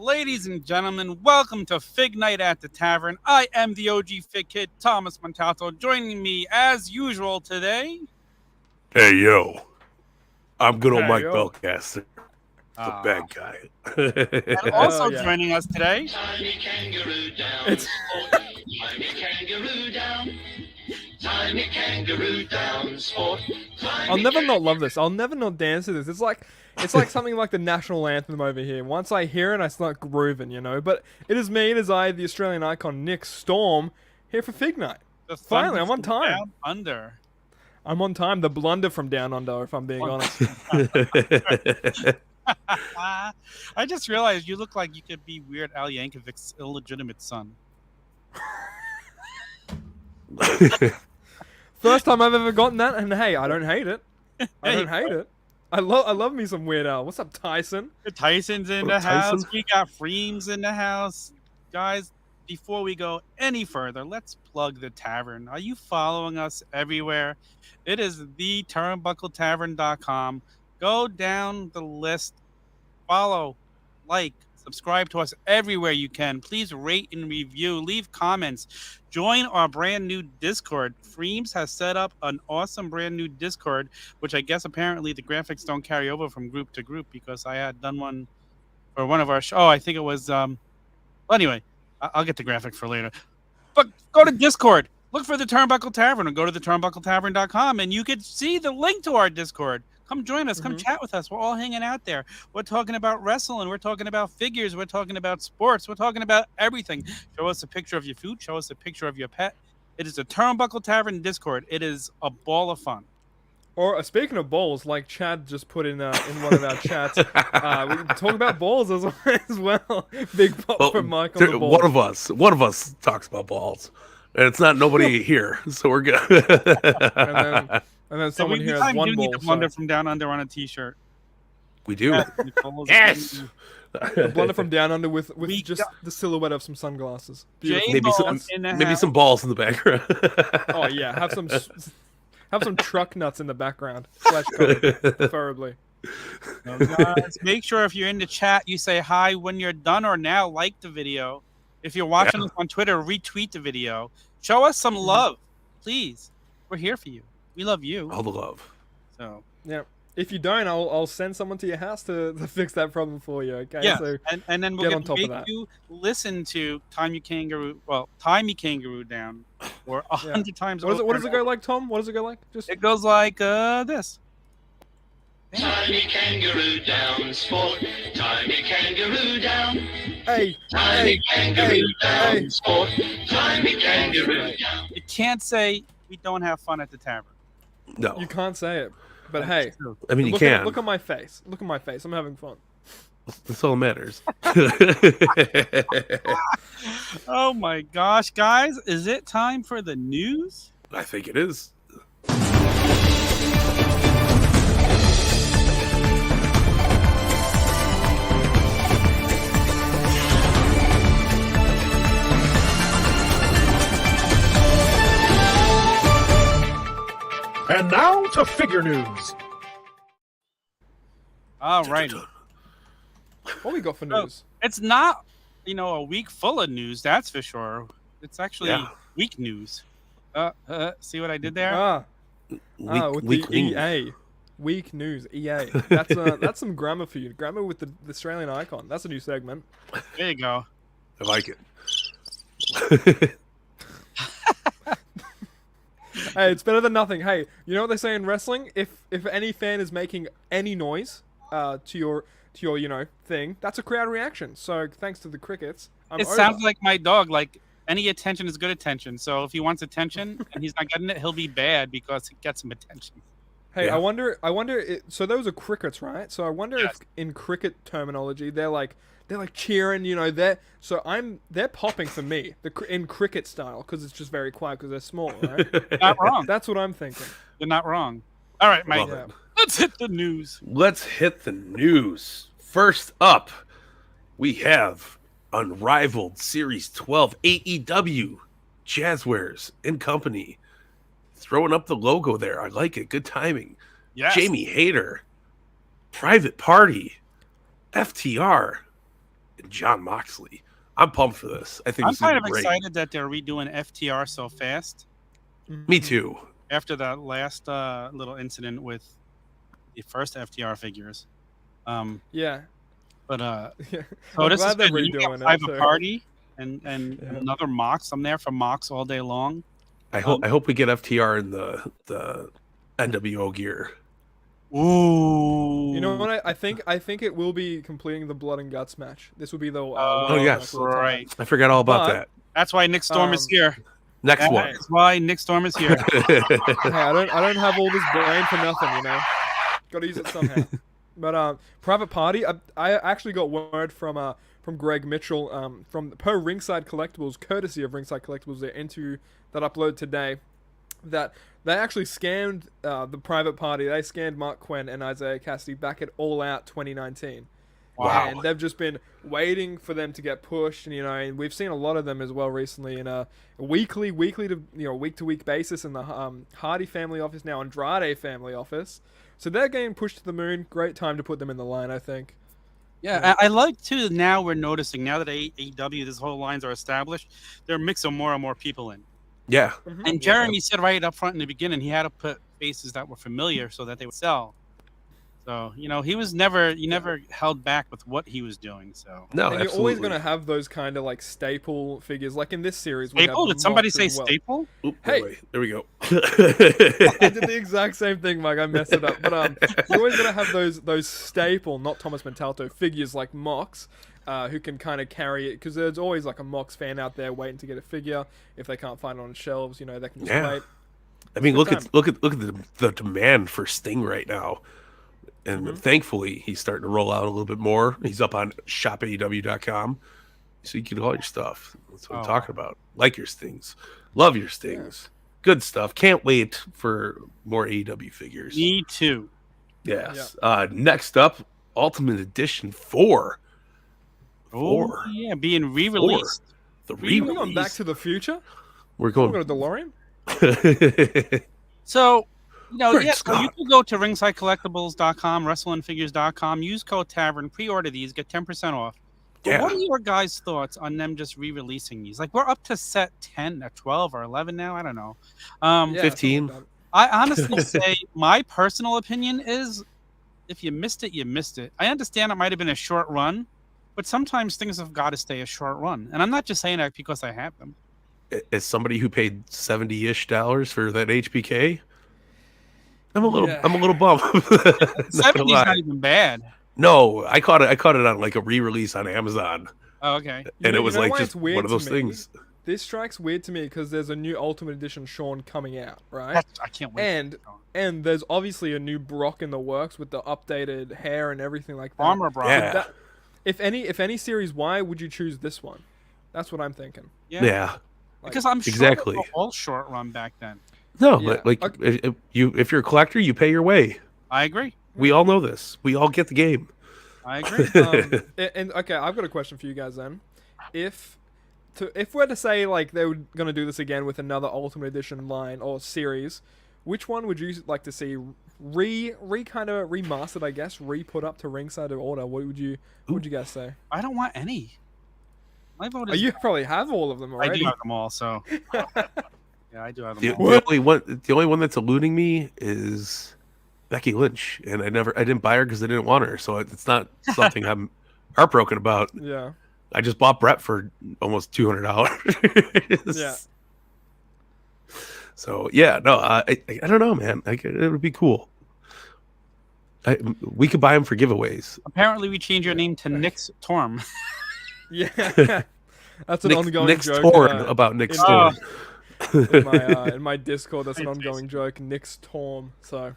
Ladies and gentlemen, welcome to Fig Night at the Tavern. I am the OG Fig Kid, Thomas Montalto. Joining me, as usual, today... Hey, yo. I'm good old Mike Belcaster, the bad guy. And also joining us today... Tiny kangaroo down. Tiny kangaroo down. Tiny kangaroo down. Sport. I'll never not love this. I'll never not dance to this. It's like something like the national anthem over here. Once I hear it, I start grooving, you know. But it is me, it is I, the Australian icon Nick Storm, here for Fig Night. Finally, I'm on time. Down under. I'm on time. The blunder from down under, if I'm being honest. I just realized you look like you could be Weird Al Yankovic's illegitimate son. First time I've ever gotten that, and hey, I don't hate it. I don't hate it. I love me some Weird Al. What's up, Tyson? Tyson's in the house. We got Freems in the house. Guys, before we go any further, let's plug the tavern. Are you following us everywhere? It is theturnbuckletavern.com. Go down the list. Follow, like, subscribe to us everywhere you can. Please rate and review. Leave comments. Join our brand new Discord. Freems has set up an awesome brand new Discord, which I guess apparently the graphics don't carry over from group to group because I had done one for one of our shows. Oh, I think it was... well, anyway, I'll get the graphic for later. But go to Discord. Look for the Turnbuckle Tavern or go to theturnbuckletavern.com and you can see the link to our Discord. Come join us. Come chat with us. We're all hanging out there. We're talking about wrestling. We're talking about figures. We're talking about sports. We're talking about everything. Show us a picture of your food. Show us a picture of your pet. It is a Turnbuckle Tavern Discord. It is a ball of fun. Or speaking of balls, like Chad just put in one of our chats, we can talk about balls as well. Big pop from Mike on the balls. One of us talks about balls, and it's not nobody here, so we're good. And then someone here has one ball. The blunder from down under on a T-shirt. We do. Yes. The blunder from down under with just the silhouette of some sunglasses. Maybe some balls in the background. Oh yeah, have some truck nuts in the background. Flash colored, preferably. Guys, make sure if you're in the chat, you say hi when you're done or now. Like the video. If you're watching us on Twitter, retweet the video. Show us some love, please. We're here for you. We love you. All the love. So yeah. If you don't, I'll send someone to your house to fix that problem for you. Okay. Yeah. So and then we'll make you listen to Time Me Kangaroo Down or 100 times. What does it go like, Tom? What does it go like? It goes like this. Tiny kangaroo down, sport. Tiny kangaroo down. Hey. Tiny kangaroo down, sport. Tiny kangaroo down. You can't say we don't have fun at the tavern. No. You can't say it. But hey, I mean, you can. Look at my face. Look at my face. I'm having fun. That's all that matters. Oh my gosh, guys. Is it time for the news? I think it is. And now to figure news. All right. What we got for news? It's not, a week full of news, that's for sure. It's actually week news. See what I did there? With the EA. Week news, EA. That's some grammar for you. Grammar with the Australian icon. That's a new segment. There you go. I like it. Hey, it's better than nothing. Hey, you know what they say in wrestling? If any fan is making any noise to your thing, that's a crowd reaction. So thanks to the crickets, sounds like my dog. Like any attention is good attention. So if he wants attention and he's not getting it, he'll be bad because it gets him attention. Hey, Yeah. I wonder. So those are crickets, right? So I wonder Yes. if in cricket terminology they're like cheering. They're popping for me in cricket style because it's just very quiet because they're small, right? Not wrong. That's what I'm thinking. You're not wrong. All right, Mike. Love it. Let's hit the news. Let's hit the news. First up, we have Unrivaled Series 12 AEW Jazzwares and Company. Throwing up the logo there. I like it. Good timing. Yes. Jamie Hayter, Private Party, FTR, and John Moxley. I'm pumped for this. I think I'm this is gonna kind of be great. excited that they're redoing FTR so fast Me too. after that last little incident with the first FTR figures. Yeah. But Yeah. so I'm this is glad they're good. You redoing got Private it. Party and Yeah. another Mox. I'm there for Mox all day long. I hope we get FTR in the NWO gear. Ooh. You know what? I think it will be completing the Blood and Guts match. This will be the. Oh, yes. right. I forgot all about But- that. That's why Nick Storm is here. Next one. That's why Nick Storm is here. Hey, I don't have all this brain for nothing, you know. Got to use it somehow. But Private Party, I actually got word from Greg Mitchell from per Ringside Collectibles, courtesy of Ringside Collectibles, their interview that uploaded today, that they actually scanned the Private Party. They scanned Mark Quinn and Isaiah Cassidy back at All Out 2019. Wow. And they've just been waiting for them to get pushed, and and we've seen a lot of them as well recently in a week to week basis in the Hardy family office, now Andrade family office. So they're getting pushed to the moon. Great time to put them in the line, I think. Yeah, I like too. Now we're noticing now that AEW, this whole lines are established, they're mixing more and more people in. Yeah. And Jeremy said right up front in the beginning, he had to put faces that were familiar so that they would sell. So he was never held back with what he was doing. So No, And you're absolutely. always going to have those kind of like staple figures. Like in this series, we have Staple? the Did somebody Mox say as well. staple? Oop, Hey. wait, there we go. I did the exact same thing, Mike. I messed it up. But you're always gonna have those staple, not Thomas Mentalto figures like Mox, who can kind of carry it because there's always like a Mox fan out there waiting to get a figure. If they can't find it on shelves, they can just Yeah. wait. I mean, Good look at the demand for Sting right now, and thankfully he's starting to roll out a little bit more. He's up on shopaew.com, so you can get all your stuff. That's what I'm talking about. Like your Stings, love your Stings, good stuff. Can't wait for more AEW figures. Me too. Yes. Next up, Ultimate Edition 4. Oh yeah, being re-released. The We're re-release. going Back to the Future. We're We're going. going to DeLorean. So, Great so Scott. you can go to ringsidecollectibles.com, wrestlingfigures.com, use code Tavern, pre-order these, get 10% off. But Yeah. what are your guys' thoughts on them just re-releasing these? Like, we're up to set 10 or 12 or 11 now. I don't know. Yeah, 15. something like I honestly say my personal opinion is if you missed it, you missed it. I understand it might have been a short run, but sometimes things have got to stay a short run. And I'm not just saying that because I have them. As somebody who paid $70-ish for that HBK, I'm a little bummed. Not gonna 70's lie. not even bad. No, I caught it on like a re-release on Amazon, Oh, okay. and know- it was you know like why just it's weird one of to those me? things. This strikes weird to me because there's a new Ultimate Edition Shawn coming out, right? I can't wait. And there's obviously a new Brock in the works with the updated hair and everything like that. Armor Brock. Yeah. That- if any series, why would you choose this one? That's what I'm thinking. Yeah. Because I'm sure Exactly. they were all short run back then. No, Yeah. but like Okay. if you're a collector, you pay your way. I agree. We all know this. We all get the game. I agree. And okay, I've got a question for you guys then. If we're to say like they were gonna do this again with another Ultimate Edition line or series, which one would you like to see kind of remastered? I guess put up to ringside order. What would you guys say? I don't want any. My vote Oh, is. you probably have all of them I already. do have them all. So. Yeah, I do have The, them all. the only one that's eluding me is Becky Lynch, and I didn't buy her because I didn't want her. So it's not something I'm heartbroken about. Yeah. I just bought Brett for almost $200. Yeah. So yeah, no, I don't know, man. Like it would be cool. We could buy them for giveaways. Apparently, we changed your name to Nick's Torm. Yeah. That's an Nick, ongoing Nick's joke. torn about Nick's in- torn. in my Discord, that's an ongoing joke. Nick's Torm. So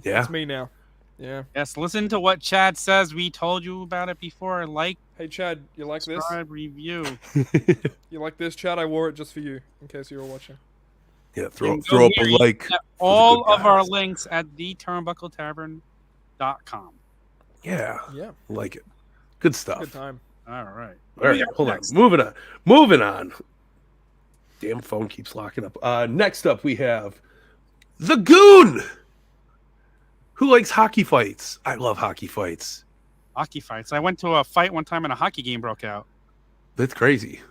Yeah. It's me now. Yeah. Yes, listen to what Chad says. We told you about it before. Like, Hey Chad, you like this? subscribe, review. You like this, Chad? I wore it just for you, in case you were watching. Yeah, You throw can up go a here, you like. can get for the all good of our guys. links at theturnbuckletavern.com. Yeah, Yeah. like it. Good stuff. Good time. All right. All right, hold on. Moving on. Damn phone keeps locking up. Next up, we have the Goon. Who likes hockey fights? I love hockey fights. Hockey fights. I went to a fight one time and a hockey game broke out. That's crazy.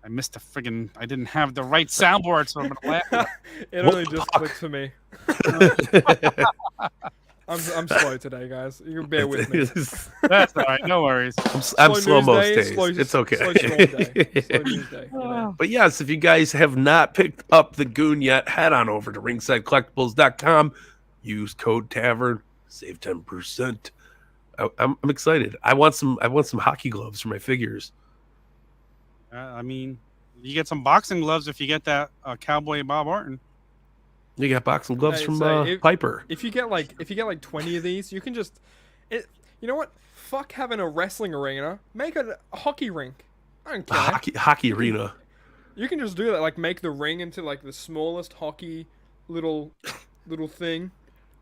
I missed a friggin'. I didn't have the right soundboard, so I'm gonna laugh. It What only the just fuck? clicked for me. I'm slow today, guys. You can bear with me. That's all right. No worries. I'm slow news most day, days. slow- It's okay. Slow scroll day. Slow news day. You know. But yes, if you guys have not picked up the Goon yet, head on over to ringsidecollectibles.com. Use code Tavern, save 10%. I'm excited. I want some hockey gloves for my figures. I mean, you get some boxing gloves if you get that Cowboy Bob Orton. You got boxing gloves Hey, from so if- Piper. If you get like 20 of these, you can just you know what? Fuck having a wrestling arena. Make a hockey rink. I don't A care. hockey arena. You can just do that. Like make the ring into like the smallest hockey little thing,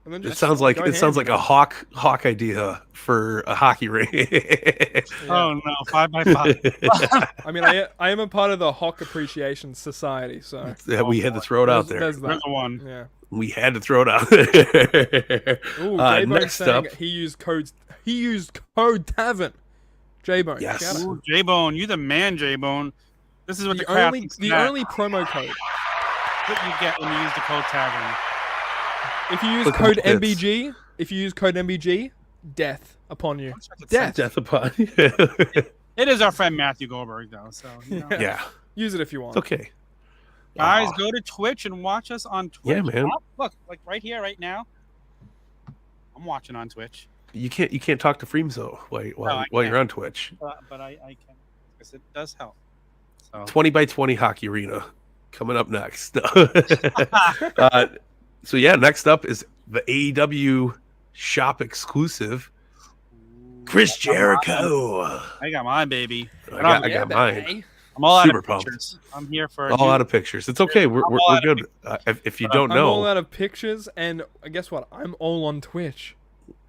and then just It sounds like go it sounds ham. like a hawk idea for a hockey ring. Yeah. Oh no, 5x5. I mean, I am a part of the Hawk Appreciation Society, so Yeah, we had to throw it out there. there's We're that. the one. Yeah. We had to throw it out there. Ooh, J-Bone next saying up, he used code Tavern. J-Bone. Yes. shout out. Ooh, J-Bone, you the man, J-Bone. This is what the, The only promo code. what you get when you use the code Tavern. If you use Look at code this. MBG, death upon you. Death. death upon. It is our friend Matthew Goldberg, though. So you know. Yeah, Use it if you want. it's okay. Guys, Aw. go to Twitch and watch us on Twitch. Yeah, man. Look, like right here, right now. I'm watching on Twitch, You can't talk to Freems though I while can't. you're on Twitch. but I can because it does help. So 20x20 hockey arena coming up next. So yeah, next up is the AEW shop exclusive, Chris Jericho. I got mine, baby. I got mine. baby. I'm all Super out of pumped. pictures. I'm here for All out of pictures. It's okay. We're all out of good. If you don't I'm all know, out of pictures, and guess what? I'm all on Twitch.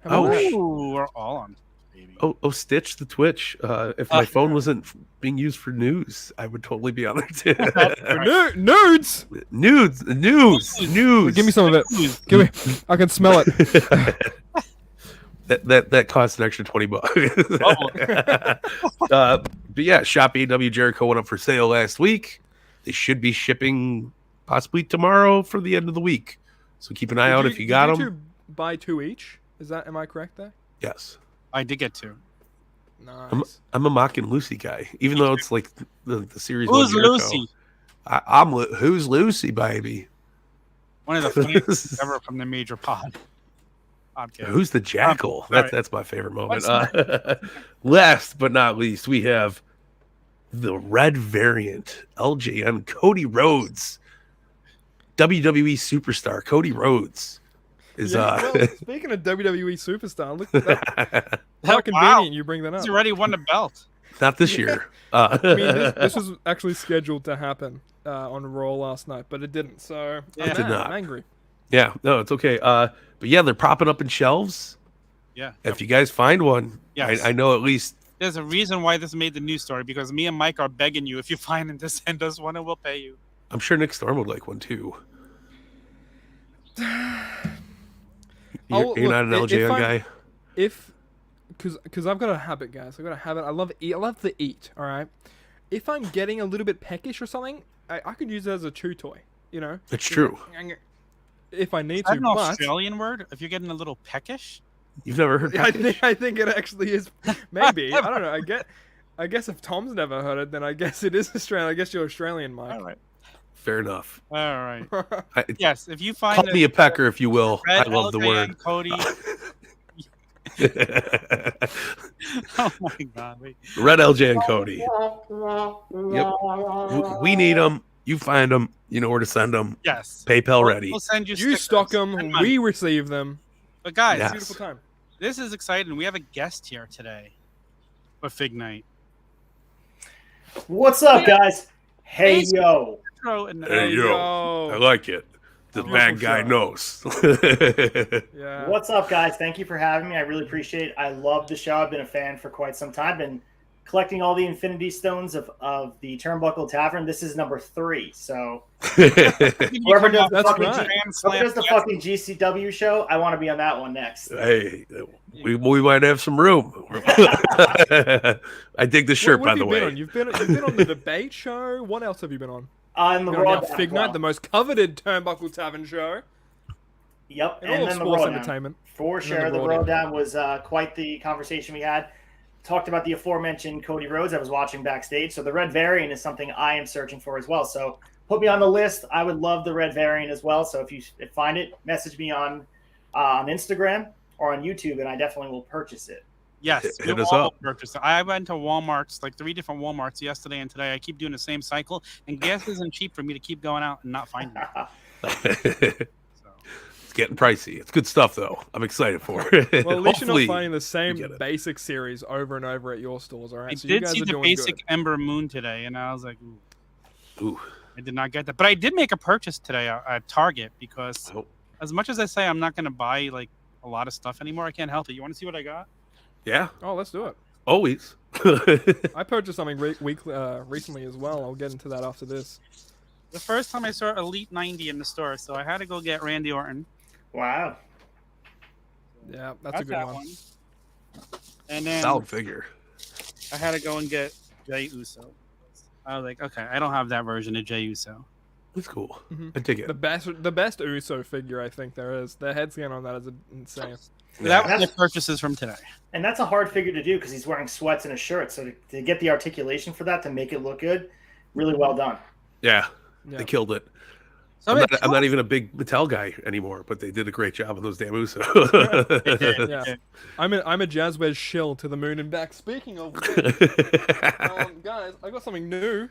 How Oh, about that? Ooh, we're all on, baby. oh, Stitch the Twitch. If my phone wasn't being used for news, I would totally be on there too. Nudes! News. Give me some of it. Give me. I can smell it. That costs an extra $20. But yeah, Shop AW Jericho went up for sale last week. They should be shipping possibly tomorrow for the end of the week. So keep an eye out if you got did them. you buy 2 each? Am I correct there? Yes, I did get to. Nice. I'm a Mock and Lucy guy, even though it's like the series. Who's one Jericho. Lucy? Who's Lucy, baby? One of the funniest ever from the Major Pod. Podcast. Who's the Jackal? Sorry. That's my favorite moment. What's Last but not least, we have the red variant LJN Cody Rhodes, WWE superstar Cody Rhodes is Well, speaking of WWE superstar, look at that. How Wow. convenient you bring that up. He's already won the belt. not this year. I mean, this was actually scheduled to happen on Raw last night, but it didn't. So Yeah. I'm It did mad. not. I'm angry. Yeah, no, it's okay. But yeah, they're propping up in shelves. Yeah. If you guys find one, Yes. I know at least. There's a reason why this made the news story because me and Mike are begging you. If you find him to send us one, and we'll pay you. I'm sure Nick Storm would like one too. You're not an LJN guy. Because I've got a habit, guys. I've got a habit. I love to eat. All right. If I'm getting a little bit peckish or something, I could use it as a chew toy. You know. It's true. If I need Is that to, an but Australian word? If you're getting a little peckish? You've never heard that? I think it actually is. Maybe I don't know. I guess if Tom's never heard it, then I guess it is Australian. I guess you're Australian, Mike. All right. Fair enough. All right. I, Yes, if you find Call me a pecker if you will. I red love the LJN word. Cody. Oh my God! Wait. Red LJ and Cody. Yep. We need them. You find them. You know where to send them. Yes. PayPal ready. We'll send you. You stickers stock and them, money. we receive them. But guys, Yes. Beautiful time. this is exciting. We have a guest here today for Fig Night. What's up, guys? Hey, Hey, yo. Retro and Hey, yo. I like it. The Beautiful bad guy show. knows. Yeah. What's up, guys? Thank you for having me. I really appreciate it. I love the show. I've been a fan for quite some time. Been collecting all the Infinity Stones of the Turnbuckle Tavern. This is number 3. So whoever does the That's fucking right. whoever does the fucking GCW show, I want to be on that one next. Hey, we might have some room. I dig the shirt, What by have the you been way. on? You've been on the debate show. What else have you been on? In the You've been Raw on Down Fig as well. Night, the most coveted Turnbuckle Tavern show. Yep, And all of then the sports Raw Down. entertainment. For And then sure, the the Raw Raw Down. Down was quite the conversation we had. Talked about the aforementioned Cody Rhodes I was watching backstage. So the red variant is something I am searching for as well. So put me on the list. I would love the red variant as well. So if you find it, message me on Instagram or on YouTube, and I definitely will purchase it. Yes, Hit we us all up. purchased it. I went to Walmart's, like 3 different Walmarts yesterday and today. I keep doing the same cycle, and gas isn't cheap for me to keep going out and not finding it. So. It's getting pricey. It's good stuff, though. I'm excited for it. Well, at least you're Hopefully, not finding the you same get it. basic series over and over at your stores, all right? I So you did guys see are the doing basic good. Ember Moon today, and I was like, ooh, Ooh. I did not get that. But I did make a purchase today at Target because Oh, as much as I say I'm not going to buy like a lot of stuff anymore, I can't help it. You want to see what I got? yeah, Oh, let's do it. always. I purchased something recently as well. I'll get into that after this. The first time I saw Elite 90 in the store, so I had to go get Randy Orton. Wow. Yeah, that's a good that one. And then Solid figure. I had to go and get Jey Uso. I was like, okay, I don't have that version of Jey Uso. It's cool. Mhm. I dig it. The best Uso figure I think there is. The head scan on that is insane. So that was my That's- purchases from today. And that's a hard figure to do because he's wearing sweats and a shirt. So to get the articulation for that, to make it look good, really well done. Yeah, Yeah. they killed it. So I'm not even a big Mattel guy anymore, but they did a great job on those damn Uso. Yeah. I'm a Jazzwez shill to the moon and back. Speaking of which, guys, I got something new.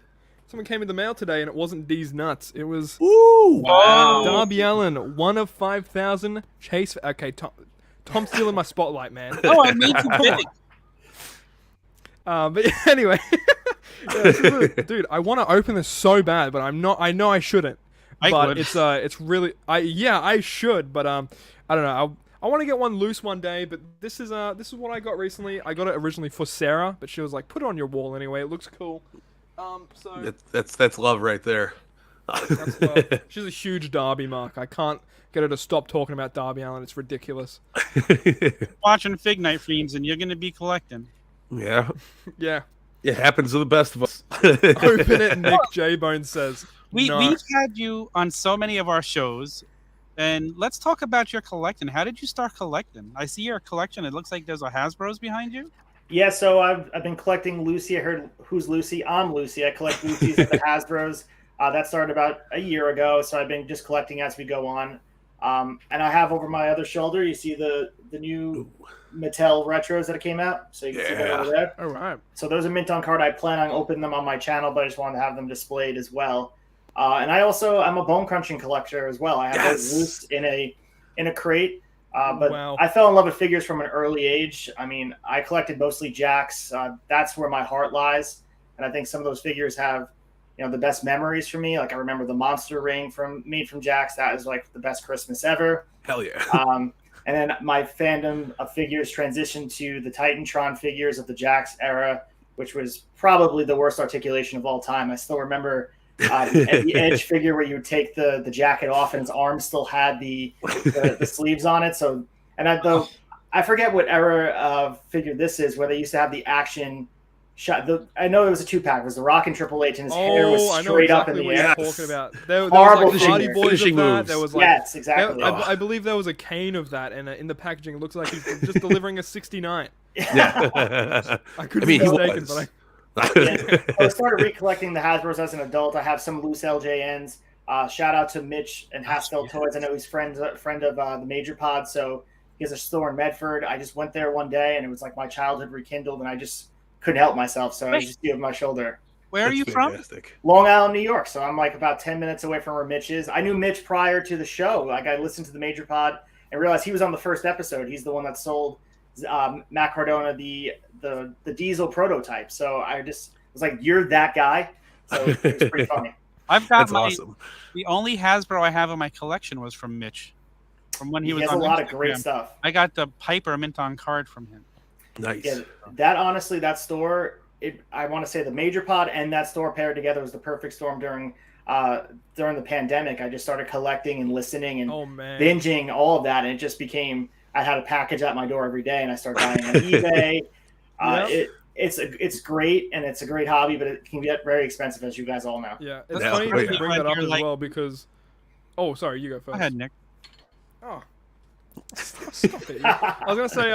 Someone came in the mail today, and it wasn't D's nuts. It was Ooh! Wow. Darby Allin, 1 of 5,000. Chase. Okay, Tom's stealing my spotlight, man. Oh, I made you big. But anyway, yeah, this is dude, I want to open this so bad, but I'm not. I know I shouldn't. I But would. it's really. I should, but I don't know. I want to get one loose one day, but this is what I got recently. I got it originally for Sarah, but she was like, "Put it on your wall anyway. It looks cool." So That's love right there. that's she's a huge Darby mark. I can't get her to stop talking about Darby Allin. It's ridiculous. Watching Fig Night Fiends, and you're going to be collecting. Yeah, Yeah. it happens to the best of us. Open it, Nick J Bone says. We've No. had you on so many of our shows, and let's talk about your collecting. How did you start collecting? I see your collection. It looks like there's a Hasbro's behind you. Yeah, so I've been collecting Lucy. I heard who's Lucy? I'm Lucy. I collect Lucy's at the Hasbro's. That started about a year ago, so I've been just collecting as we go on. And I have over my other shoulder, you see the new Mattel retros that came out. So you can see that over there. All right. So those are mint on card. I plan on opening them on my channel, but I just wanted to have them displayed as well. And I'm a bone crunching collector as well. I have those loose in a crate. But Wow. I fell in love with figures from an early age. I mean, I collected mostly Jacks. That's where my heart lies. And I think some of those figures have, the best memories for me. Like I remember the monster ring made from Jacks. That is like the best Christmas ever. Hell yeah. And then my fandom of figures transitioned to the Titantron figures of the Jacks era, which was probably the worst articulation of all time. I still remember the Edge figure where you would take the jacket off and his arm still had the sleeves on it. So, and I forget what era of figure this is, where they used to have the action shot. I know it was a 2-pack. It was the Rock and Triple H, and his hair was I know straight exactly up in what the air. you're talking about. There Horrible was like Hardy figure. Boys Finishing of that. moves. There was like Yes, exactly. I believe there was a cane of that, and in the packaging, it looks like he's just delivering a 69. Yeah. I could I be mean, he mistaken, was. but I started recollecting the Hasbro's as an adult. I have some loose LJNs. Shout out to Mitch and Hasfield Toys. I know he's friend of the Major Pod, so he has a store in Medford. I just went there one day, and it was like my childhood rekindled, and I just couldn't help myself. So I just gave him my shoulder. Where are you from? Fantastic. Long Island, New York. So I'm like about 10 minutes away from where Mitch is. I knew Mitch prior to the show. Like I listened to the Major Pod and realized he was on the first episode. He's the one that sold Matt Cardona the diesel prototype. So I just was like, "You're that guy." So it was pretty funny. I've got That's awesome. The only Hasbro I have in my collection was from Mitch. From when he was has on a lot Instagram. of great stuff. I got the Piper mint on card from him. Nice. Yeah, that honestly, that store, I want to say the Major Pod and that store paired together was the perfect storm during the pandemic. I just started collecting and listening and binging all of that, and it just became, I had a package at my door every day, and I started buying on eBay. It's great, and it's a great hobby, but it can get very expensive, as you guys all know. Yeah, it's funny that you bring that up as well because. Oh, sorry, you go first. Go ahead, Nick. Oh, stop it! I was gonna say,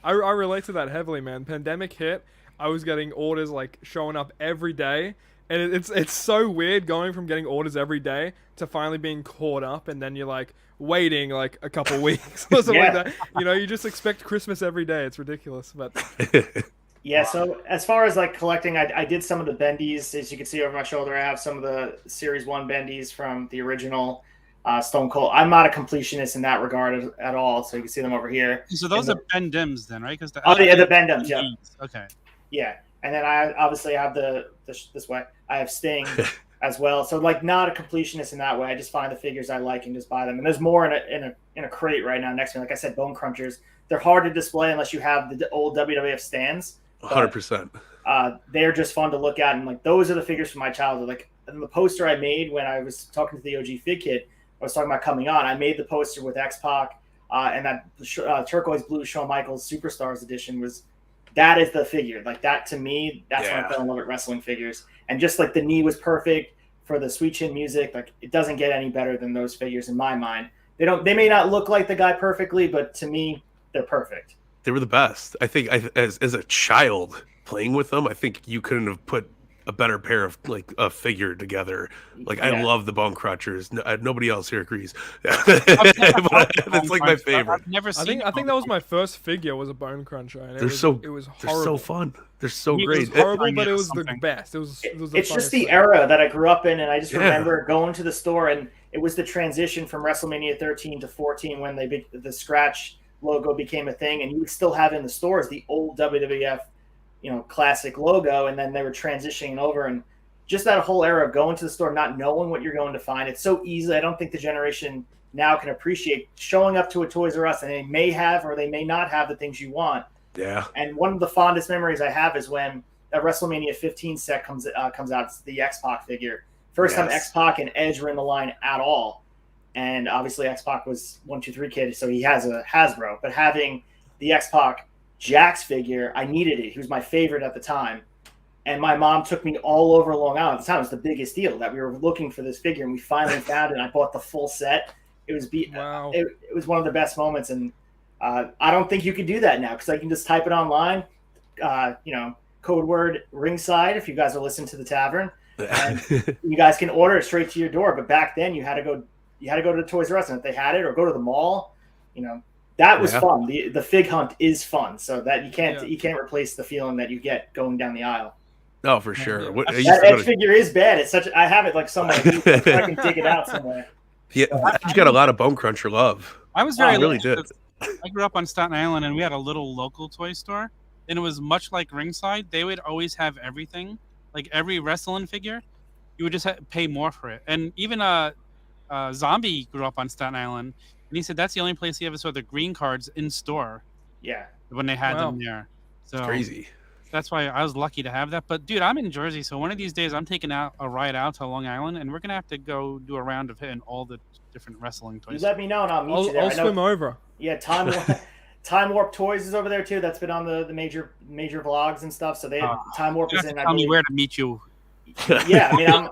I relate to that heavily, man. Pandemic hit, I was getting orders like showing up every day, and it's so weird going from getting orders every day to finally being caught up, and then you're like waiting like a couple weeks or something like that. You know, you just expect Christmas every day. It's ridiculous, but. Yeah, so as far as like collecting, I did some of the bendies. As you can see over my shoulder, I have some of the Series 1 bendies from the original Stone Cold. I'm not a completionist in that regard at all, so you can see them over here. So those are Bendims then, right? The Bendims, yeah. Okay. Yeah, and then I obviously have this way. I have Sting as well. So like not a completionist in that way. I just find the figures I like and just buy them. And there's more in a crate right now next to me. Like I said, Bone Crunchers. They're hard to display unless you have the old WWF stands. 100%. They're just fun to look at, and like those are the figures from my childhood. Like the poster I made when I was talking to the OG Fig Kid, I was talking about coming on. I made the poster with X-Pac and that turquoise blue Shawn Michaels Superstars edition that is the figure. Like that to me, that's when I fell in love with wrestling figures. And just like the knee was perfect for the Sweet Chin music. Like it doesn't get any better than those figures in my mind. They may not look like the guy perfectly, but to me, they're perfect. They were the best. I think as a child playing with them, I think you couldn't have put a better pair of like a figure together. Like I love the Bone Crunchers. Nobody else here agrees. That's like my favorite. I've never seen. I think that was my first figure was a Bone Cruncher. And it was horrible. They're so fun. They're so great. It was horrible, but it was the best. It's just the era that I grew up in, and I just remember going to the store, and it was the transition from WrestleMania 13 to 14 when the scratch logo became a thing, and you would still have in the stores the old WWF, classic logo, and then they were transitioning over, and just that whole era of going to the store, not knowing what you're going to find. It's so easy. I don't think the generation now can appreciate showing up to a Toys R Us, and they may have or they may not have the things you want. Yeah. And one of the fondest memories I have is when that WrestleMania 15 set comes out. It's the X-Pac figure. First time X-Pac and Edge were in the line at all. And obviously X-Pac was 1-2-3 kid, so he has a Hasbro. But having the X-Pac Jax figure, I needed it. He was my favorite at the time. And my mom took me all over Long Island. At the time, it was the biggest deal that we were looking for this figure, and we finally found it, and I bought the full set. It was it was one of the best moments, and I don't think you could do that now because I can just type it online, code word ringside if you guys are listening to the Tavern, and you guys can order it straight to your door. But back then, you had to go to Toys R Us, and if they had it, or go to the mall, that was fun. The fig hunt is fun, so that you can't replace the feeling that you get going down the aisle. Oh, for sure. That Edge figure is bad. It's I have it like somewhere. I can dig it out somewhere. Yeah, you got a lot of Bone Cruncher love. I was very really did. I grew up on Staten Island, and we had a little local toy store, and it was much like Ringside. They would always have everything, like every wrestling figure. You would just pay more for it. And even Zombie grew up on Staten Island, and he said that's the only place he ever saw the green cards in store. Yeah, when they had them there. So it's crazy. That's why I was lucky to have that. But dude, I'm in Jersey, so one of these days I'm taking a ride out to Long Island, and we're gonna have to go do a round of hitting all the different wrestling toys. You let me know, and I'll meet you there. I'll swim over. Yeah, Time Warp Toys is over there too. That's been on the major vlogs and stuff. So Time Warp is in. Tell me where to meet you. Yeah, I mean,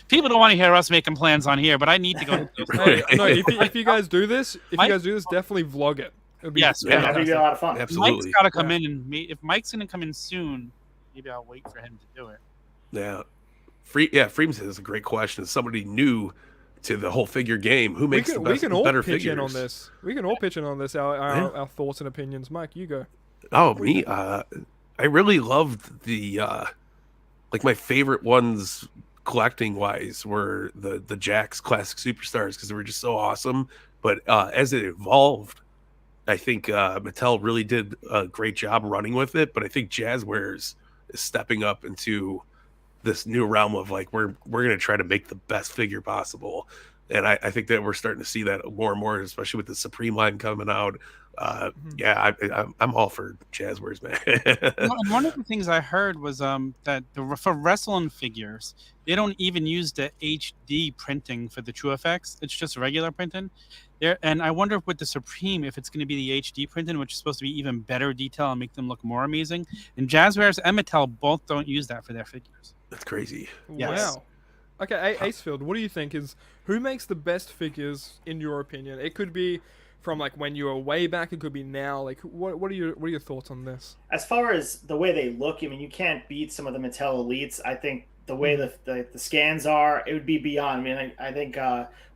people don't want to hear us making plans on here, but I need to go. If you guys do this, definitely vlog it. It'd be a lot of fun. Absolutely. Mike's got to come in, and if Mike's going to come in soon, maybe I'll wait for him to do it. Yeah. Freeman says it's a great question. As somebody new to the whole figure game, who makes the better figures? We can all pitch in on this. Our thoughts and opinions. Mike, you go. Oh, me. I really loved the like my favorite ones collecting wise were the Jakks Classic Superstars because they were just so awesome. But as it evolved, I think Mattel really did a great job running with it. But I think Jazzwares is stepping up into this new realm of like we're gonna try to make the best figure possible. And I think that we're starting to see that more and more, especially with the Supreme line coming out. Yeah, I'm all for Jazzwares, man. And one of the things I heard was that for wrestling figures, they don't even use the HD printing for the True Effects. It's just regular printing. And I wonder with the Supreme if it's going to be the HD printing, which is supposed to be even better detail and make them look more amazing. And Jazzwares and Mattel both don't use that for their figures. That's crazy. Yes. Wow. Okay, Acefield, what do you think who makes the best figures in your opinion? It could be from like when you were way back, it could be now. Like, what are your thoughts on this? As far as the way they look, I mean, you can't beat some of the Mattel Elites. I think the way the scans are, it would be beyond. I mean, I think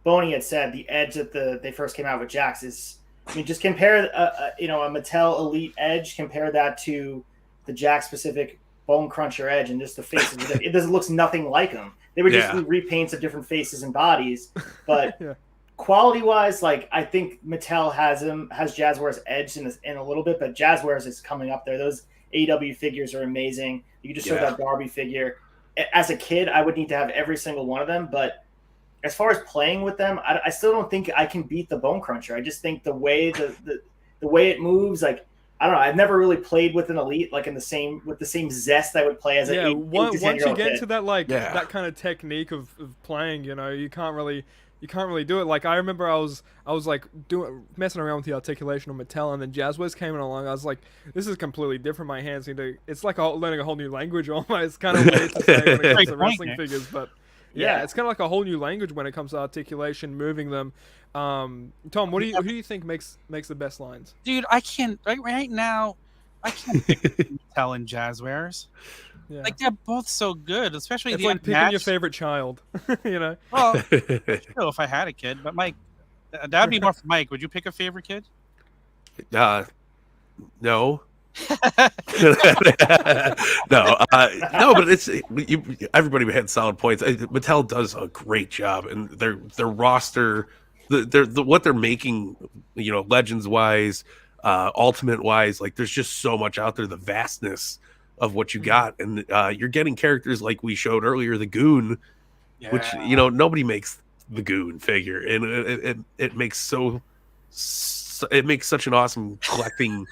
Boney had said the edge that they first came out with Jakks is. I mean, just compare a Mattel Elite edge, compare that to the Jakks specific Bone Cruncher edge, and just the faces. It looks nothing like them. They were just repaints of different faces and bodies, but quality wise, like I think Mattel has Jazzwares edge in a little bit, but Jazzwares is coming up there. Those AEW figures are amazing. You just showed that Barbie figure. As a kid, I would need to have every single one of them, but as far as playing with them, I still don't think I can beat the Bone Cruncher. I just think the way the way it moves, like I don't know. I've never really played with an Elite like with the same zest I would play as a once you get kid. to that that kind of technique of playing, you can't really do it. Like I remember I was like messing around with the articulation of Mattel, and then Jazzwares came along. I was like, this is completely different. My hands need to. It's like learning a whole new language almost. It's kind of weird to say when it comes to wrestling figures, but it's kind of like a whole new language when it comes to articulation, moving them. Tom, who do you think makes the best lines? Dude, I can't right now. I can't pick Mattel and Jazzwares. Yeah. Like they're both so good, especially it's like picking your favorite child. Well, if I had a kid, but Mike, that'd be more for Mike. Would you pick a favorite kid? No. No, but everybody had solid points. Mattel does a great job, and their roster, what they're making, legends wise, ultimate wise, like there's just so much out there. The vastness of what you got, and you're getting characters like we showed earlier, the Goon, which nobody makes the Goon figure, and it makes such an awesome collecting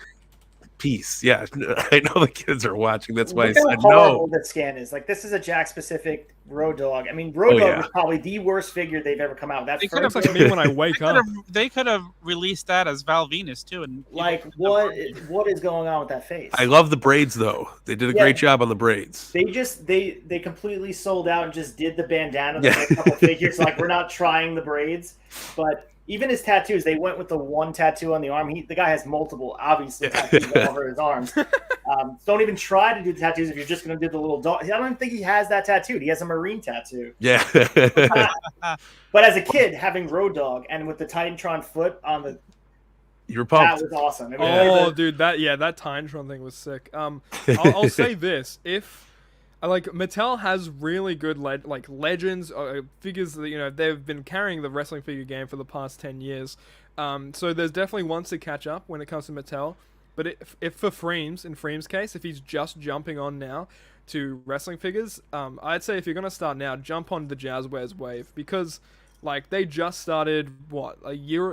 piece. Yeah, I know the kids are watching. That's why I said no. That scan is like this is a Jack specific Road Dog. I mean, Road Dog is probably the worst figure they've ever come out. That's like me when I wake up. They could have released that as Val Venus too, and like what is going on with that face? I love the braids though. They did a great job on the braids. They completely sold out and just did the bandana. A couple figures. Like we're not trying the braids, but. Even his tattoos, they went with the one tattoo on the arm. The guy has multiple, obviously, tattoos all over his arms. Don't even try to do the tattoos if you're just going to do the little dog. I don't even think he has that tattooed. He has a Marine tattoo. Yeah. But as a kid, having Road Dog and with the Titantron foot on the... You were pumped. That was awesome. Dude, that Titantron thing was sick. I'll say this. Like Mattel has really good legends figures that they've been carrying the wrestling figure game for the past 10 years, so there's definitely ones to catch up when it comes to Mattel. But if for Freem's, in Freem's case, if he's just jumping on now to wrestling figures, I'd say if you're gonna start now, jump on the Jazzwares wave, because like they just started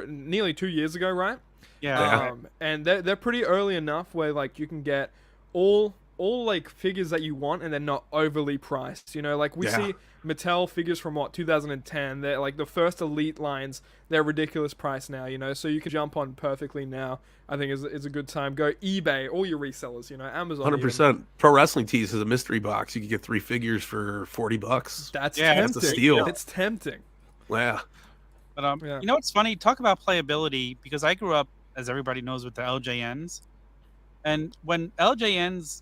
nearly 2 years ago, right? Yeah. And they're pretty early enough where like you can get all like figures that you want, and they're not overly priced. Like we see Mattel figures from 2010. They're like the first Elite lines. They're ridiculous price now. So you can jump on perfectly now. I think is a good time. Go eBay, all your resellers. Amazon. 100%. Pro Wrestling Tees is a mystery box. You can get 3 figures for $40. That's tempting. That's a steal. It's tempting. Yeah. But you know what's funny? Talk about playability, because I grew up, as everybody knows, with the LJNs, and when LJNs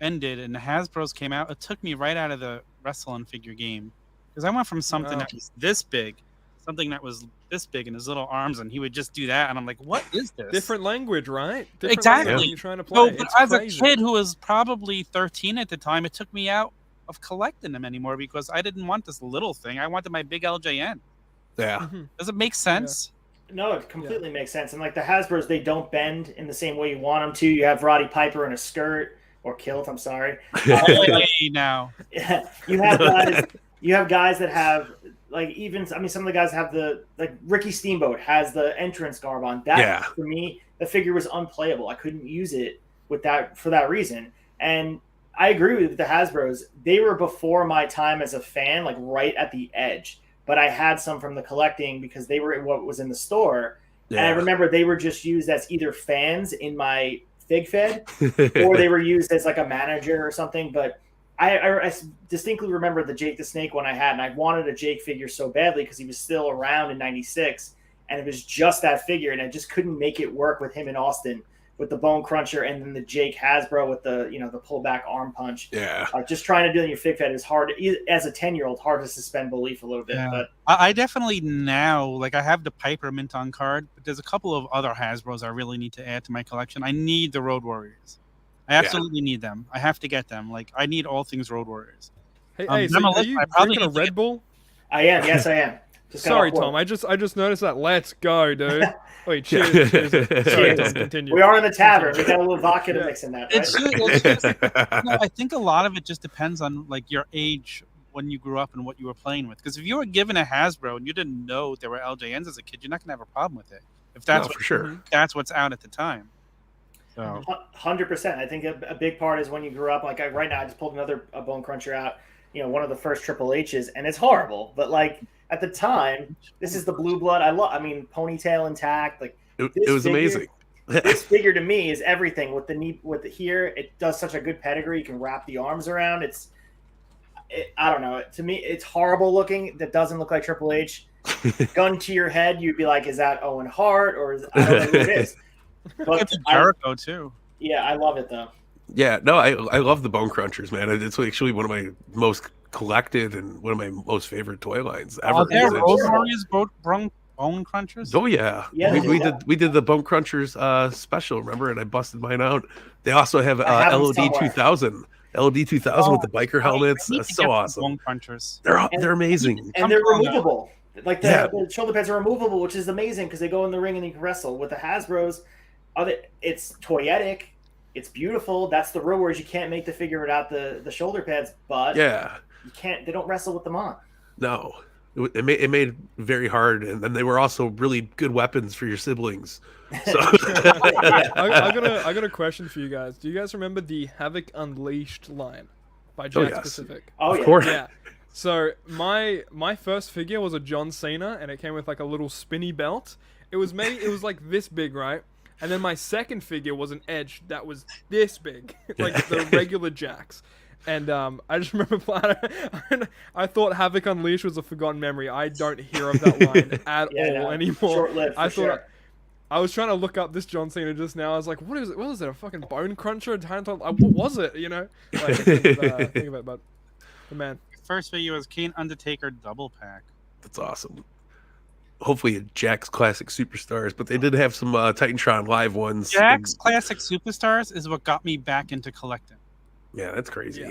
ended and the Hasbro's came out, it took me right out of the wrestling figure game, because I went from something that was this big, something that was this big in his little arms, and he would just do that, and I'm like, what is this? Different language, right? Exactly. You're trying to play. But as a kid who was probably 13 at the time, it took me out of collecting them anymore because I didn't want this little thing. I wanted my big LJN. Yeah. Does it make sense? No, it completely makes sense. And like the Hasbros, they don't bend in the same way you want them to. You have Roddy Piper in a skirt or kilt. I'm sorry. Hey, now. You have guys that have like even. I mean, some of the guys have like Ricky Steamboat has the entrance garb on. That for me, the figure was unplayable. I couldn't use it with that for that reason. And I agree with the Hasbros. They were before my time as a fan, like right at the edge. But I had some from the collecting because they were what was in the store. Yeah. And I remember they were just used as either fans in my Fig Fed or they were used as like a manager or something. But I distinctly remember the Jake the Snake one I had, and I wanted a Jake figure so badly because he was still around in '96, and it was just that figure, and I just couldn't make it work with him in Austin with the Bone Cruncher and then the Jake Hasbro with the the pullback arm punch. Yeah, just trying to do it in your Fig Fed is hard as a 10-year-old, hard to suspend belief a little bit. Yeah. But I definitely now like I have the Piper mint on card, but there's a couple of other Hasbros I really need to add to my collection. I need the Road Warriors. I absolutely need them. I have to get them. Like I need all things Road Warriors. Hey, so are you drinking a Red Bull? I am. Yes, I am. Sorry, Tom. I just noticed that. Let's go, dude. Wait, cheers. Sorry, Tom. Continue. We are in the tavern. We got a little vodka to mix in that. Right? It's just, I think a lot of it just depends on like your age when you grew up and what you were playing with. Because if you were given a Hasbro and you didn't know there were LJNs as a kid, you're not gonna have a problem with it. If that's for sure. That's what's out at the time. So 100%. I think a big part is when you grew up. Like right now, I just pulled another Bone Cruncher out. One of the first Triple H's, and it's horrible. But like at the time, this is the blue blood. I mean, ponytail intact. Like it was amazing. This figure to me is everything. With the knee, with the here, it does such a good pedigree. You can wrap the arms around. I don't know. To me, it's horrible looking. That doesn't look like Triple H. Gun to your head, you'd be like, is that Owen Hart or I don't know who it is. But it's Jericho too. Yeah, I love it though. Yeah, no, I love the Bone Crunchers, man. It's actually one of my most collected and one of my most favorite toy lines ever. Are there Road Warriors Bone Crunchers? Oh yeah, we did the Bone Crunchers special, remember? And I busted mine out. They also have LOD 2000. LOD 2000 with the biker helmets. That's so awesome. Bone Crunchers. They're amazing. And they're removable. Like the shoulder pads are removable, which is amazing because they go in the ring and you can wrestle. With the Hasbros, it's toyetic. It's beautiful. That's the real words. You can't make the figure without the shoulder pads, but you can't. They don't wrestle with them on. No, it made it very hard, and then they were also really good weapons for your siblings. So. I got a question for you guys. Do you guys remember the Havoc Unleashed line by Jack Pacific? Oh, of course. Yeah. So my first figure was a John Cena, and it came with like a little spinny belt. It was like this big, right? And then my second figure was an Edge that was this big, like the regular Jacks. And I just remember I thought Havoc Unleashed was a forgotten memory. I don't hear of that line at all anymore. Short-lived, I was trying to look up this John Cena just now. I was like, what is it? What is it? A fucking Bone Cruncher? What was it? Like, think of it, but man. First figure was Kane Undertaker double pack. That's awesome. Hopefully Jack's Classic Superstars, but they did have some Titantron live ones. Jack's Classic Superstars is what got me back into collecting. Yeah, that's crazy. Yeah.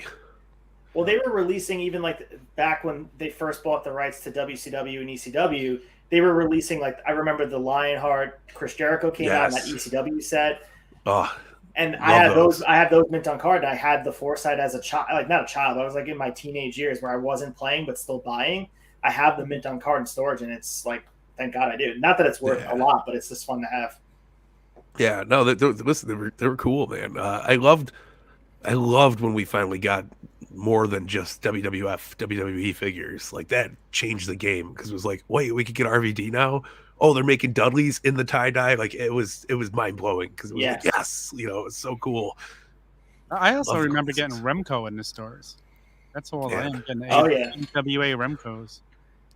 Well, they were releasing even like back when they first bought the rights to WCW and ECW. They were releasing like I remember the Lionheart Chris Jericho came out in that ECW set. Oh, and I had those. I had those mint on card. And I had the foresight as a child, like not a child. I was like in my teenage years where I wasn't playing but still buying. I have the mint on card in storage, and it's like, thank God I do. Not that it's worth a lot, but it's just fun to have. Yeah, no, listen, they were cool, man. I loved when we finally got more than just WWF, WWE figures. Like that changed the game because it was like, wait, we could get RVD now. Oh, they're making Dudleys in the tie-dye. Like it was mind blowing because it was like, yes, it was so cool. I also remember getting Remco in the stores. That's all I am getting. NWA Remcos.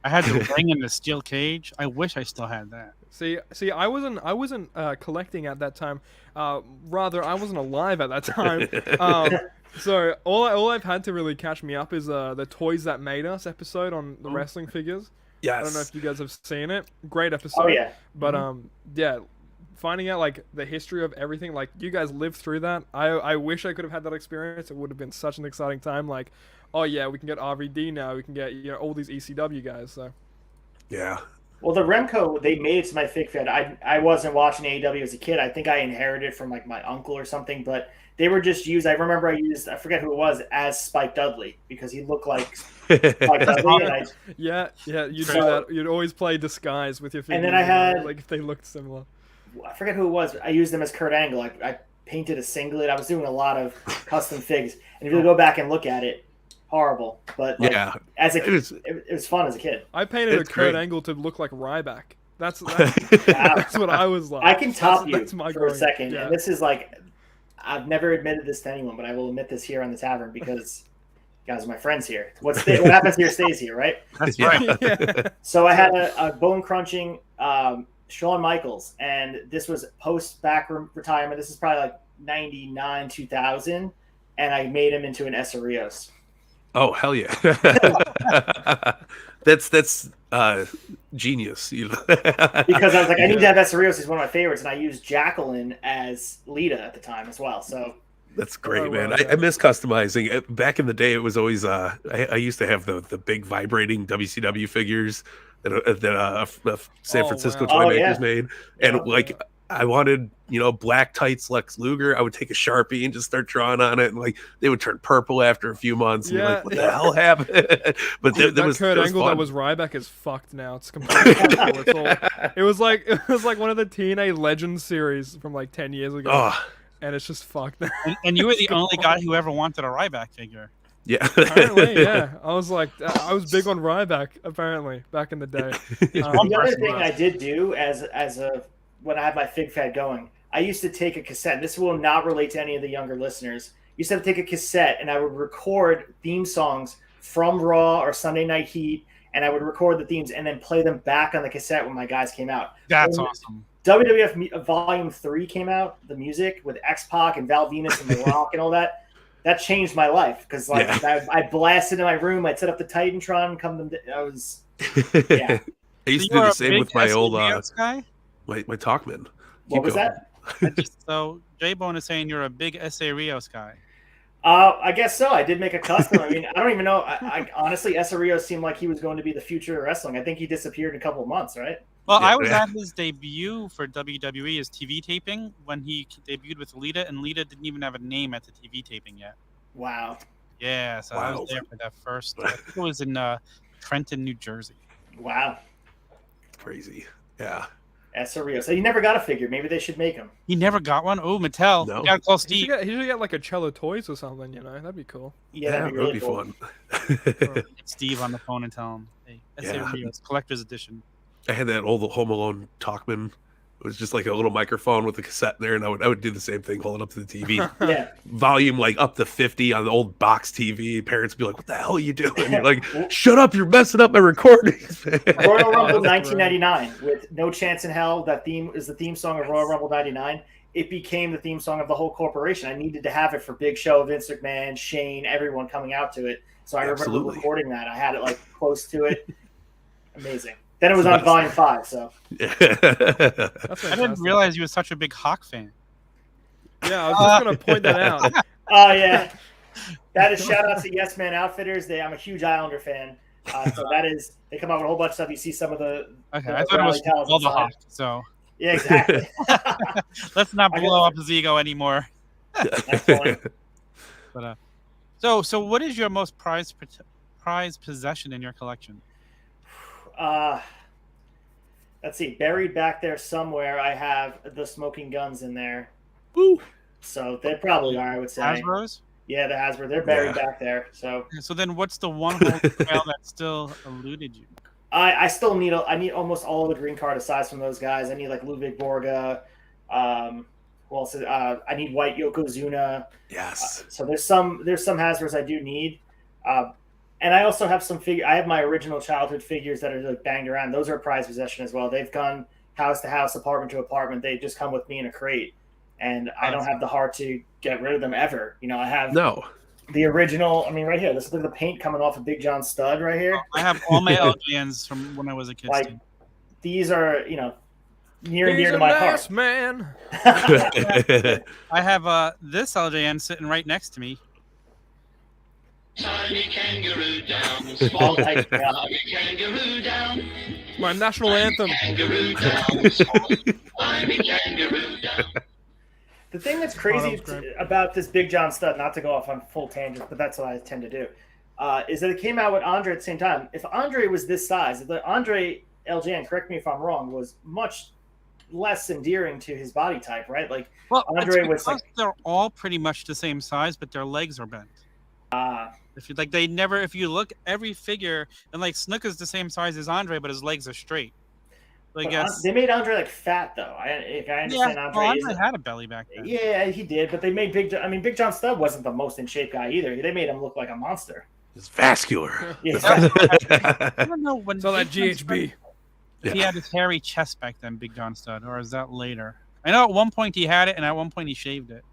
I had the ring in the steel cage. I wish I still had that. See, I wasn't collecting at that time. Rather, I wasn't alive at that time. So all I've had to really catch me up is the Toys That Made Us episode on the wrestling figures. Yes. I don't know if you guys have seen it. Great episode. Oh yeah. But finding out like the history of everything, like you guys lived through that. I wish I could have had that experience. It would have been such an exciting time. Like oh yeah, we can get RVD now. We can get all these ECW guys. So Yeah. Well, the Remco, they made it to my fig fed. I wasn't watching AEW as a kid. I think I inherited it from like my uncle or something, but they were just used. I remember I forget who it was, as Spike Dudley because he looked like Spike Dudley. And yeah, you'd do So- that. You'd always play disguise with your figures. And then I had- like if they looked similar. I forget who it was. I used them as Kurt Angle. I painted a singlet. I was doing a lot of custom figs. And if you go back and look at it, horrible. But like, Yeah. as a It was, it was fun as a kid. I painted a It's Kurt great. Angle to look like Ryback. That's Wow. that's what I was like. I can top that's you my for a growing- second. yeah. And this is like, I've never admitted this to anyone, but I will admit this here on the Tavern because you guys are my friends here. What happens here stays here, right? That's Yeah. right. Yeah. So I had a bone crunching Shawn Michaels, and this was post back retirement. This is probably like 99, 2000, and I made him into an Eserios. oh hell yeah. That's genius. Because I was like, I need to have Eserios. He's one of my favorites, and I used Jacqueline as Lita at the time as well. So That's great, Oh, man. wow, I yeah. miss customizing. Back in the day, it was always I used to have the big vibrating WCW figures that San Oh, Francisco wow. Oh, Toymakers yeah. made, and Yeah. like I wanted black tights Lex Luger. I would take a Sharpie and just start drawing on it, and like they would turn purple after a few months. And you're Yeah. like, what the hell happened? But there that was Kurt there was Angle fun. that was Ryback is fucked now. It's completely fucked. It's all, it was like one of the TNA Legends series from like 10 years ago, Oh and it's just fucked now. And you were the only guy who ever wanted a Ryback figure. yeah. Apparently, yeah. I was like, I was big on Ryback apparently back in the day. One the other person thing was. I did do when I had my fig fad going, I used to take a cassette. This will not relate to any of the younger listeners. I used to have to take a cassette, and I would record theme songs from Raw or Sunday Night Heat, and I would record the themes and then play them back on the cassette when my guys came out. That's And awesome. WWF Volume 3 came out, the music with X-Pac and Val Venus and The Rock and all that. That changed my life because I blasted in my room. I'd set up the Titantron. I was yeah. I used to You do were the a same big with my old SCBS guy? my Talkman. What was going. that? So J-Bone is saying you're a big S.A. Rios guy. I guess so. I did make a custom. I mean, I don't even know. I honestly, Eserios seemed like he was going to be the future of wrestling. I think he disappeared in a couple of months, right? Well, Yeah, I was yeah. at his debut for WWE, his TV taping, when he debuted with Lita, and Lita didn't even have a name at the TV taping yet. Wow. Yeah, so I Wow. was there for that first. I think it was in Trenton, New Jersey. Wow. Crazy. Yeah. Eserios. So you never got a figure. Maybe they should make him. He never got one. Oh, Mattel. No. You gotta call He should, Steve. he should get like a Cello Toys or something, that'd be cool. Yeah, that'd be that would really be cool. fun. Get Steve on the phone and tell him, hey, S.A. Yeah. Rios, collector's edition. I had that old Home Alone Talkman. It was just like a little microphone with a cassette in there, and I would do the same thing, hold it up to the TV, Yeah. volume like up to 50 on the old box TV. Parents would be like, "What the hell are you doing?" You're like, "Shut up! You're messing up my recordings." man." Royal Rumble That's 1999 with No Chance in Hell. That theme is the theme song of Royal Rumble 99. It became the theme song of the whole corporation. I needed to have it for Big Show, Vince McMahon, Shane, everyone coming out to it. So I remember Absolutely. recording that. I had it like close to it. Amazing. Then it was on Volume 5. So That's I fantastic. didn't realize you were such a big Hawk fan. Yeah, I was just gonna point that out. Oh yeah, that is shout out to Yes Man Outfitters. I'm a huge Islander fan, so that is they come out with a whole bunch of stuff. You see some of the Okay, the I thought it was rally towels all the inside. Hawk. So Yeah, exactly. let's not I blow got- up his ego anymore. Excellent. But so what is your most prized possession in your collection? Let's see. Buried back there somewhere, I have the smoking guns in there. Woo. So they probably are. I would say. Hasbro's? Yeah, the Hasbro. They're buried Yeah. back there. So So then what's the one holy grail that still eluded you? I still need I need almost all of the green card aside from those guys. I need like Ludwig Borga. Well, so, I need White Yokozuna. Yes. So there's some Hasbro's I do need, and I also have some I have my original childhood figures that are like banged around. Those are a prized possession as well. They've gone house to house, apartment to apartment. They just come with me in a crate, and I don't have the heart to get rid of them ever. I have No. the original. I mean, right here. Look at the paint coming off of Big John Stud right here. I have all my LJNs from when I was a kid. Like, too. These are near and He's dear to a my nice heart. man. I have this LJN sitting right next to me. Tiny kangaroo down. All types, yeah. Tiny kangaroo down. My national anthem. Kangaroo down. Tiny kangaroo down. The thing that's Oh, crazy that was great. about this Big John stud, not to go off on full tangents, but that's what I tend to do, is that it came out with Andre at the same time. If Andre was this size, if the Andre LJN, correct me if I'm wrong, was much less endearing to his body type, right? Like Well, Andre it's was because they're all pretty much the same size, but their legs are bent. If you like, they never. If you look every figure, and like Snook is the same size as Andre, but his legs are straight. So I guess they made Andre like fat though. I understand Andre. Andre had a belly back then. Yeah, he did, but they made Big John. I mean, Big John Studd wasn't the most in shape guy either. They made him look like a monster. It's vascular. Yeah, I don't know when. It's all that Big John GHB. Studd, he had his hairy chest back then, Big John Studd, or is that later? I know at one point he had it, and at one point he shaved it.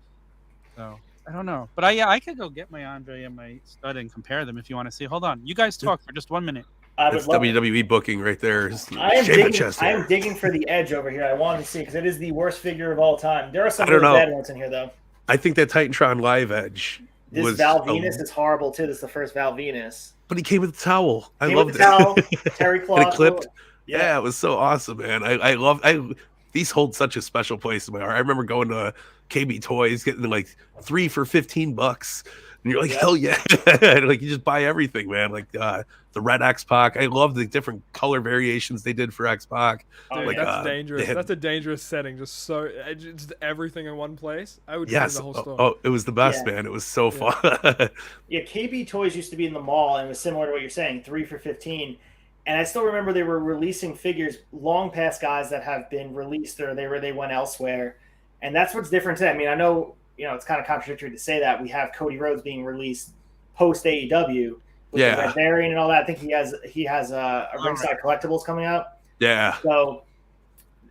So I don't know, but I could go get my Andre and my Stud and compare them if you want to see. Hold on, you guys talk for just 1 minute. That's WWE booking right there. I am digging for the edge over here. I wanted to see because it is the worst figure of all time. There are some really bad ones in here though. I think that Titantron Live Edge. This Val Venus is horrible too. This is the first Val Venus. But he came with a towel. I Came loved with it. the towel, terry cloth. And it clipped. Yeah. Yeah, it was so awesome, man. These hold such a special place in my heart. I remember going to KB Toys, getting like 3 for $15, and you're like, hell yeah! Like you just buy everything, man. Like the red X-Pac. I love the different color variations they did for X-Pac. Dude, like, that's dangerous. had- That's a dangerous setting. Just everything in one place. I would do Yes. the whole store. Oh, it was the best, Yeah. man. It was so fun. Yeah, KB Toys used to be in the mall and it was similar to what you're saying, 3 for 15. And I still remember they were releasing figures long past guys that have been released or they went elsewhere. And that's what's different today. I mean, I know, it's kind of contradictory to say that we have Cody Rhodes being released post AEW with the Red Variant and all that. I think he has a Ringside Collectibles coming out. Yeah. So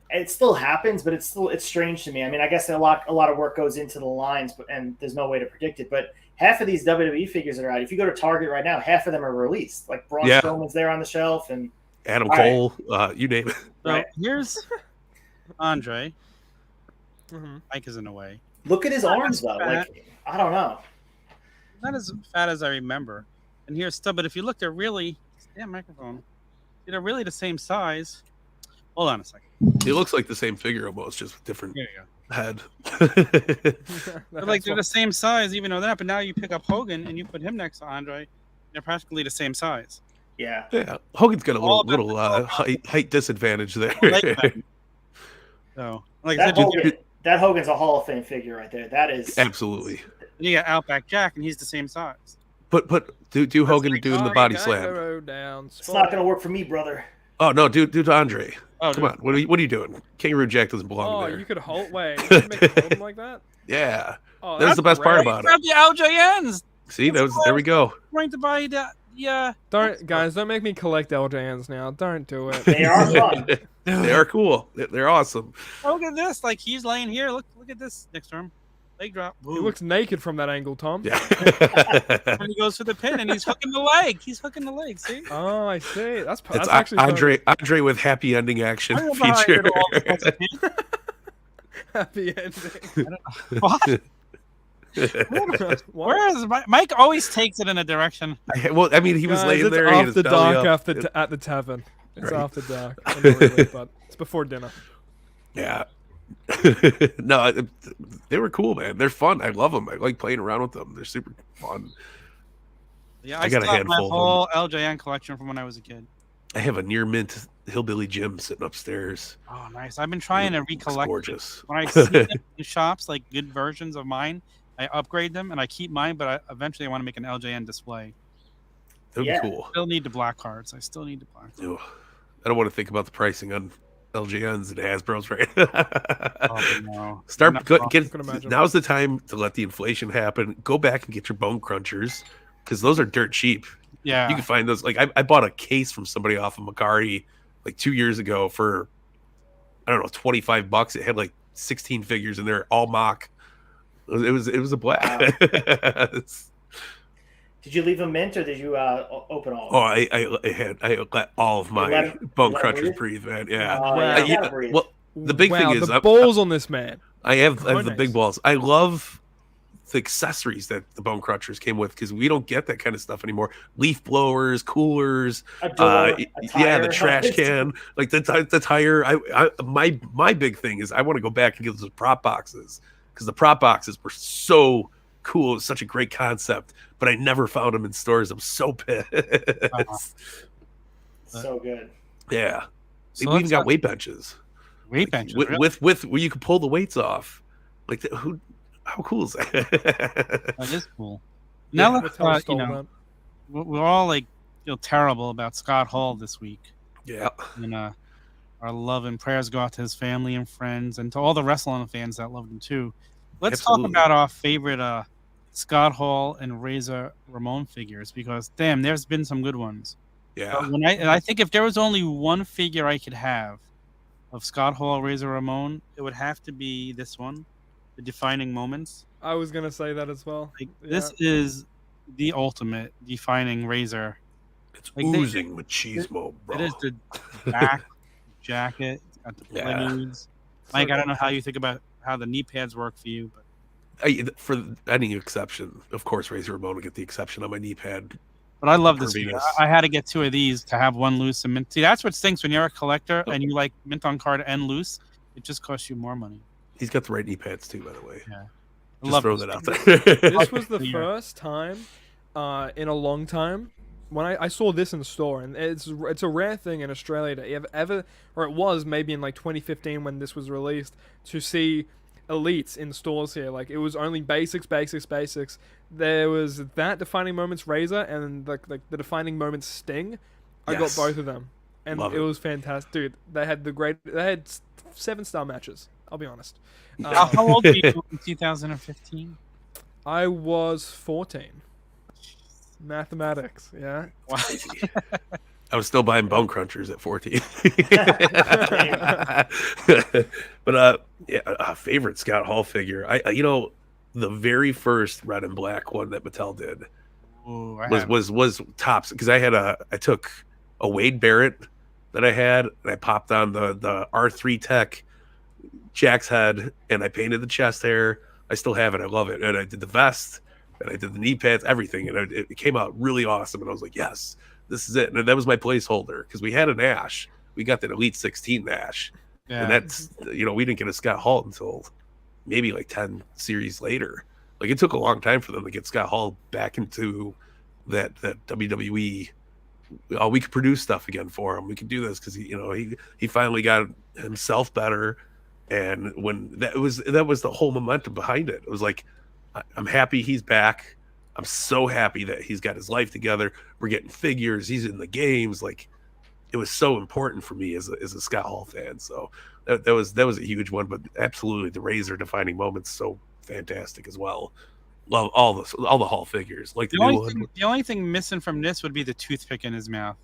it still happens, but it's strange to me. I mean, I guess a lot of work goes into the lines, and there's no way to predict it. But half of these WWE figures that are out, if you go to Target right now, half of them are released. Like Braun Strowman's there on the shelf, and Adam Cole, you name it. So here's Andre. Mm-hmm. Mike is in a way. Look at his arms though. Fat. Like I don't know. Not as fat as I remember. And here's Stubb, but if you look, they're really microphone. They're really the same size. Hold on a second. It looks like the same figure almost, just with different There you go. head. They're the same size, even though that. But now you pick up Hogan and you put him next to Andre. They're practically the same size. Yeah. Yeah, Hogan's got a All little height disadvantage there. So, like that Hogan's a Hall of Fame figure right there. That is Absolutely. you got Outback Jack, and he's the same size. But do Hogan doing the body slam? It's not going to work for me, brother. Oh no, do Andre. Oh, Come on, what are you doing? Kangaroo Jack doesn't belong Oh, there. you could hold. Wait, you could make it hold him like that? Yeah, Oh, that's the best part great. about Grab it. the LJNs. See, there we go. Trying to buy that. Yeah. Don't make me collect LJNs now. Don't do it. They are fun. They are cool. They're awesome. Oh, look at this. Like he's laying here. Look at this next to him. Leg drop. He looks naked from that angle, Tom. Yeah. And he goes for the pin, and he's hooking the leg. He's hooking the leg. See? Oh, I see. That's It's actually Andre with happy ending action I don't know how I feature. did all this. happy ending. What? Where is Mike? Always takes it in a direction. Well, I mean, he was Guys, laying it's there. he had after his belly dark up. at the tavern. It's Right. after dark. I know really, but it's before dinner. Yeah. No, they were cool, man. They're fun. I love them. I like playing around with them. They're super fun. Yeah, I got a still have handful my of whole LJN collection from when I was a kid. I have a near mint Hillbilly Jim sitting upstairs. Oh, nice. I've been trying to It's recollect. gorgeous. When I see them in shops, like good versions of mine, I upgrade them and I keep mine, but eventually I want to make an LJN display. That would Yeah. be cool. Still need the black cards. I still need the black. Ew. I don't want to think about the pricing on LJNs and Hasbro's right Oh, no. Start Not go, wrong. get. can imagine. Now's the time to let the inflation happen. Go back and get your bone crunchers because those are dirt cheap. Yeah. You can find those. Like I bought a case from somebody off of Macari like 2 years ago for I don't know $25. It had like 16 figures in there, all mock. It was a blast. Did you leave them mint or did you open all? Oh, I let all of my let bone let crunchers breathe? breathe, man. Yeah. Oh, Wow. you gotta breathe. Well, the big wow, thing is the balls on this man. I have the Goodness. big balls. I love the accessories that the Bone Crunchers came with, because we don't get that kind of stuff anymore. Leaf blowers, coolers, A door, a yeah, the tire. trash can, like the tire. My big thing is I want to go back and get those prop boxes, because the prop boxes were so cool. It's such a great concept, but I never found them in stores. I'm so pissed. So good. Yeah, So we even got weight benches. Weight benches with, really? with where you could pull the weights off. Like how cool is that? That is cool. Now That's let's how I stole that. we're all like feel terrible about Scott Hall this week, Yeah. and our love and prayers go out to his family and friends, and to all the wrestling fans that loved him too. Let's Absolutely. talk about our favorite Scott Hall and Razor Ramon figures, because damn, there's been some good ones. Yeah. I think if there was only one figure I could have of Scott Hall Razor Ramon, it would have to be this one, the Defining Moments. I was gonna say that as well. Like, Yeah. this is the ultimate defining Razor. It's Like, oozing machismo, bro. It is the back jacket. It's got the Yeah. blades. Mike, I don't know how you think about how the knee pads work for you, but For any exception, of course, Razor Ramon will get the exception on my knee pad. I love this Pervinus. figure. I had to get 2 of these to have one loose and mint. See, that's what stinks when you're a collector and you like mint on card and loose. It just costs you more money. He's got the right knee pads too, by the way. Yeah. I Just love throw this that out figure. there. This was the Yeah. first time in a long time when I saw this in the store, and it's a rare thing in Australia to ever, or it was maybe in like 2015 when this was released, to see elites in stores here. Like, it was only basics. There was that Defining Moments Razor and the Defining Moments Sting. I Yes. got both of them, and Love it it. was fantastic, dude. They had 7-star matches. I'll be honest. How old were you in 2015? I was 14. Mathematics, yeah. I was still buying Bone Crunchers at 14. But yeah, favorite Scott Hall figure. The very first red and black one that Mattel did Ooh, was tops, because I took a Wade Barrett that I had, and I popped on the R3 Tech Jack's head, and I painted the chest hair. I still have it. I love it. And I did the vest, and I did the knee pads, everything, and it came out really awesome. And I was like, yes, this is it. And that was my placeholder, because we had an Ash. We got that Elite 16 Ash, Yeah. and that's, we didn't get a Scott Hall until maybe like 10 series later. Like, it took a long time for them to get Scott Hall back into that WWE. Oh, we could produce stuff again for him. We could do this, because he finally got himself better. And when that was the whole momentum behind it. It was like, I'm happy he's back. I'm so happy that he's got his life together. We're getting figures. He's in the games. Like, it was so important for me as a Scott Hall fan. So that was a huge one. But absolutely, the Razor Defining Moments, so fantastic as well. Love all the Hall figures. Like the new one. The only thing missing from this would be the toothpick in his mouth.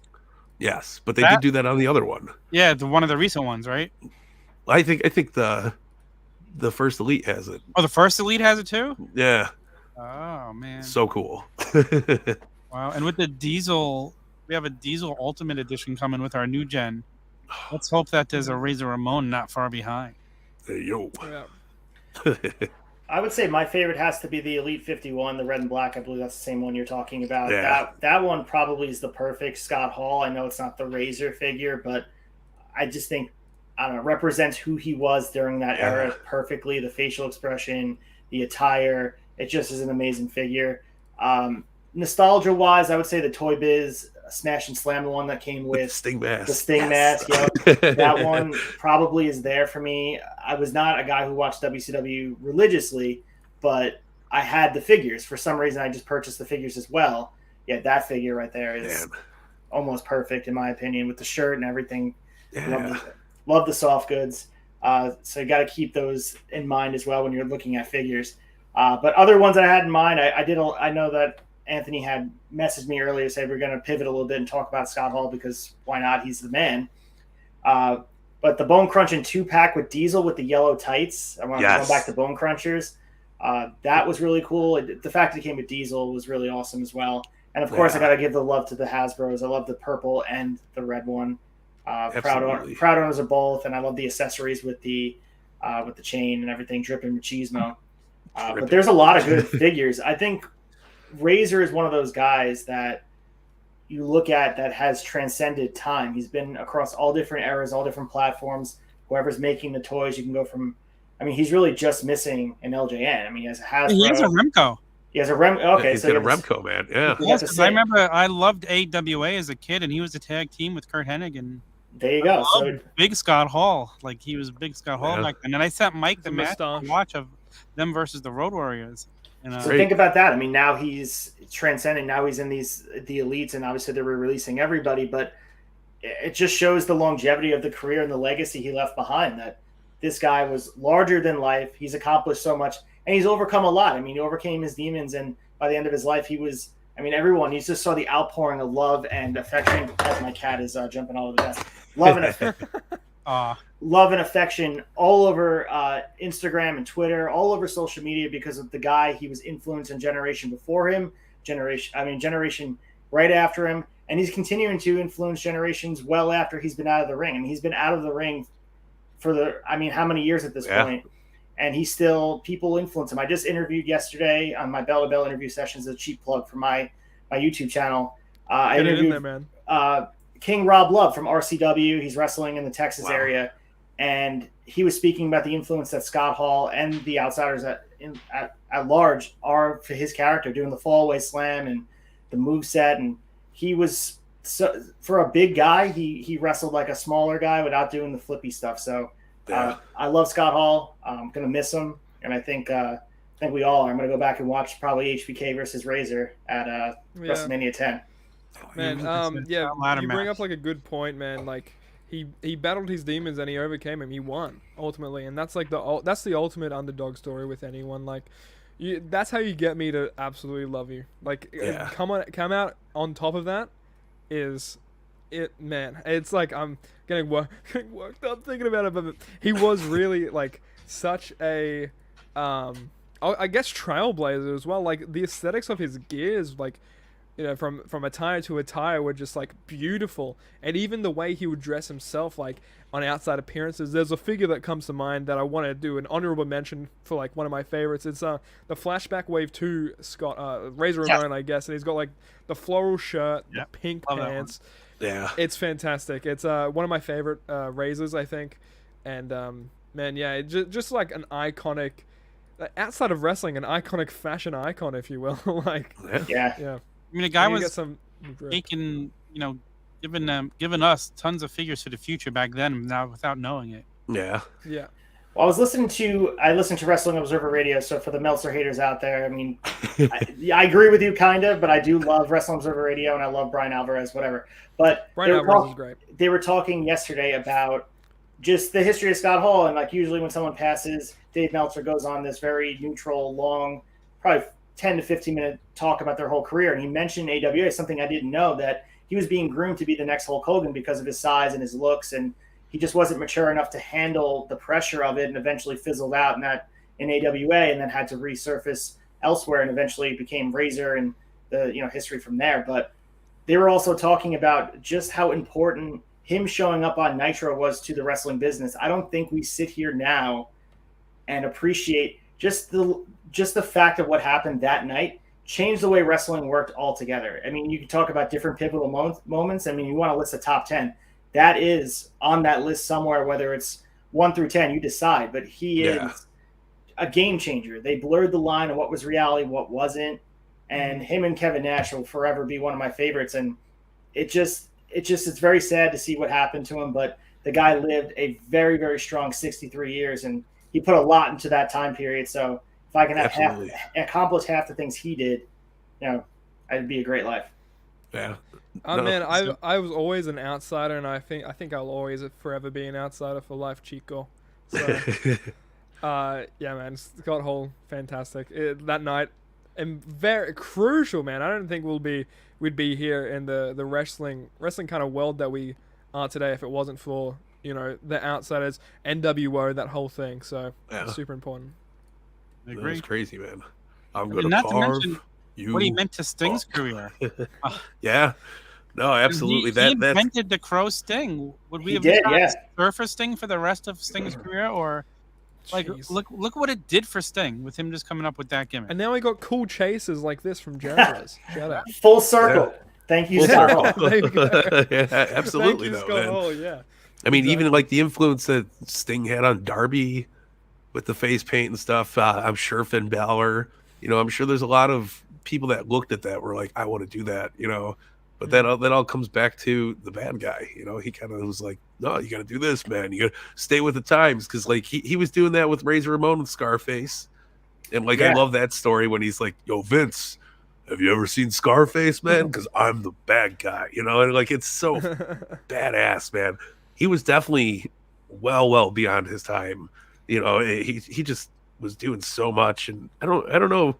Yes, but they did do that on the other one. Yeah, one of the recent ones, right? I think the first Elite has it. Oh, the first Elite has it too? Yeah. Oh, man. So cool. Wow. And with the Diesel, we have a Diesel Ultimate Edition coming with our new gen. Let's hope that there's a Razor Ramon not far behind. Hey, yo. Yeah. I would say my favorite has to be the Elite 51, the red and black. I believe that's the same one you're talking about. Yeah. That one probably is the perfect Scott Hall. I know it's not the Razor figure, but I just think, I don't know, represents who he was during that era perfectly. The facial expression, the attire, it just is an amazing figure. Nostalgia wise, I would say the Toy Biz Smash and Slam, the one that came with Sting mask. the Sting mask. Yep. That one probably is there for me. I was not a guy who watched WCW religiously, but I had the figures. For some reason, I just purchased the figures as well. Yeah, that figure right there is almost perfect in my opinion, with the shirt and everything. Yeah. Love the soft goods. So you got to keep those in mind as well when you're looking at figures. But other ones that I had in mind, I know that Anthony had messaged me earlier, said we're going to pivot a little bit and talk about Scott Hall, because why not? He's the man. But the Bone Crunching 2-pack with Diesel with the yellow tights. I want to go back to Bone Crunchers. That was really cool. The fact that it came with Diesel was really awesome as well. And of course, I got to give the love to the Hasbros. I love the purple and the red one. Proud owners of both, and I love the accessories with the chain and everything dripping machismo. But there's a lot of good figures. I think Razor is one of those guys that you look at that has transcended time. He's been across all different eras, all different platforms. Whoever's making the toys, you can go from. I mean, he's really just missing an LJN. I mean, he has a Hasbro. He has a Remco. He has a Rem. Okay, he's so got a Remco, man. Yeah. Yes, 'cause I remember I loved AWA as a kid, and he was a tag team with Kurt Hennig. There you go. So Big Scott Hall, like he was Big Scott Hall back then. And I sent Mike the match mustache. to watch of them versus the Road Warriors. And, So think about that. I mean, now he's transcending. Now he's in the elites, and obviously they're releasing everybody. But it just shows the longevity of the career and the legacy he left behind. That this guy was larger than life. He's accomplished so much, and he's overcome a lot. I mean, he overcame his demons, and by the end of his life, he was. I mean, everyone. You just saw the outpouring of love and affection. As my cat is jumping all over the desk. Love and affection. Love and affection all over Instagram and Twitter, all over social media because of the guy he was influencing generation before him, generation right after him, and he's continuing to influence generations well after he's been out of the ring. I mean, he's been out of the ring for how many years at this point, and he's still people influence him. I just interviewed yesterday on my Bell to Bell interview sessions, a cheap plug for my YouTube channel. I interviewed in there, man. King Rob Love from RCW. He's wrestling in the Texas area. And he was speaking about the influence that Scott Hall and the outsiders at large are for his character, doing the fallaway slam and the moveset. And he was, for a big guy, he wrestled like a smaller guy without doing the flippy stuff. So I love Scott Hall. I'm going to miss him. And I think we all are. I'm going to go back and watch probably HBK versus Razor at WrestleMania 10. Man, you bring up like a good point, man. Like he battled his demons and he overcame him. He won ultimately, and that's like that's the ultimate underdog story with anyone. Like, that's how you get me to absolutely love you. Like, come out on top of that is it, man. It's like I'm getting worked up thinking about it, but he was really like such a I guess trailblazer as well. Like the aesthetics of his gears, like. You know, from attire to attire were just like beautiful, and even the way he would dress himself, like on outside appearances. There's a figure that comes to mind that I want to do an honorable mention for, like one of my favorites. It's the Flashback Wave 2 Scott Razor Ramon, I guess, and he's got like the floral shirt, the pink pants. Yeah, it's fantastic. It's one of my favorite razors, I think, and man, yeah, just like an iconic. Outside of wrestling, an iconic fashion icon, if you will. Like, yeah. I mean, the guy was making, giving us tons of figures for the future back then, now without knowing it. Yeah. Well, I listened to Wrestling Observer Radio, so for the Meltzer haters out there, I mean, I agree with you kind of, but I do love Wrestling Observer Radio, and I love Brian Alvarez, whatever. But Brian Alvarez is great. They were talking yesterday about just the history of Scott Hall, and like usually when someone passes, Dave Meltzer goes on this very neutral, long, probably 10 to 15 minute talk about their whole career. And he mentioned AWA, something I didn't know, that he was being groomed to be the next Hulk Hogan because of his size and his looks. And he just wasn't mature enough to handle the pressure of it, and eventually fizzled out in AWA and then had to resurface elsewhere and eventually became Razor and the history from there. But they were also talking about just how important him showing up on Nitro was to the wrestling business. I don't think we sit here now and appreciate just the fact of what happened that night changed the way wrestling worked altogether. I mean, you can talk about different pivotal moments. I mean, you want to list the top 10. That is on that list somewhere, whether it's 1 through 10, you decide. But he is a game changer. They blurred the line of what was reality, what wasn't. And him and Kevin Nash will forever be one of my favorites. And it's very sad to see what happened to him. But the guy lived a very, very strong 63 years, and he put a lot into that time period. So if I can accomplish half the things he did, it'd be a great life. Yeah. Man, I was always an outsider, and I think I'll always forever be an outsider for life, Chico. So, yeah, man, Scott Hall, fantastic. That night, and very crucial, man. I don't think we'd be here in the wrestling kind of world that we are today if it wasn't for the outsiders, NWO, that whole thing. So super important. I agree. That's crazy, man. I'm going to carve you. What he meant to Sting's career. Yeah. No, absolutely. He invented the Crow Sting. Would we have surfer Sting for the rest of Sting's career, or Like, Jeez. look what it did for Sting with him just coming up with that gimmick. And now we got cool chases like this from Jericho's. Shout out. Full circle. Thank you, Full Scott circle. Hall. There you go. Yeah, absolutely. Thank you, though, Scott man. Hall. Yeah. I mean, even Exactly. like the influence that Sting had on Darby with the face paint and stuff. I'm sure Finn Balor. I'm sure there's a lot of people that looked at that were like, I want to do that. But that all comes back to the bad guy. He kind of was like, no, you got to do this, man. You got to stay with the times, because like he was doing that with Razor Ramon with Scarface, and like I love that story when he's like, yo, Vince, have you ever seen Scarface, man? Because I'm the bad guy, and like it's so badass, man. He was definitely well beyond his time. He just was doing so much, and I don't know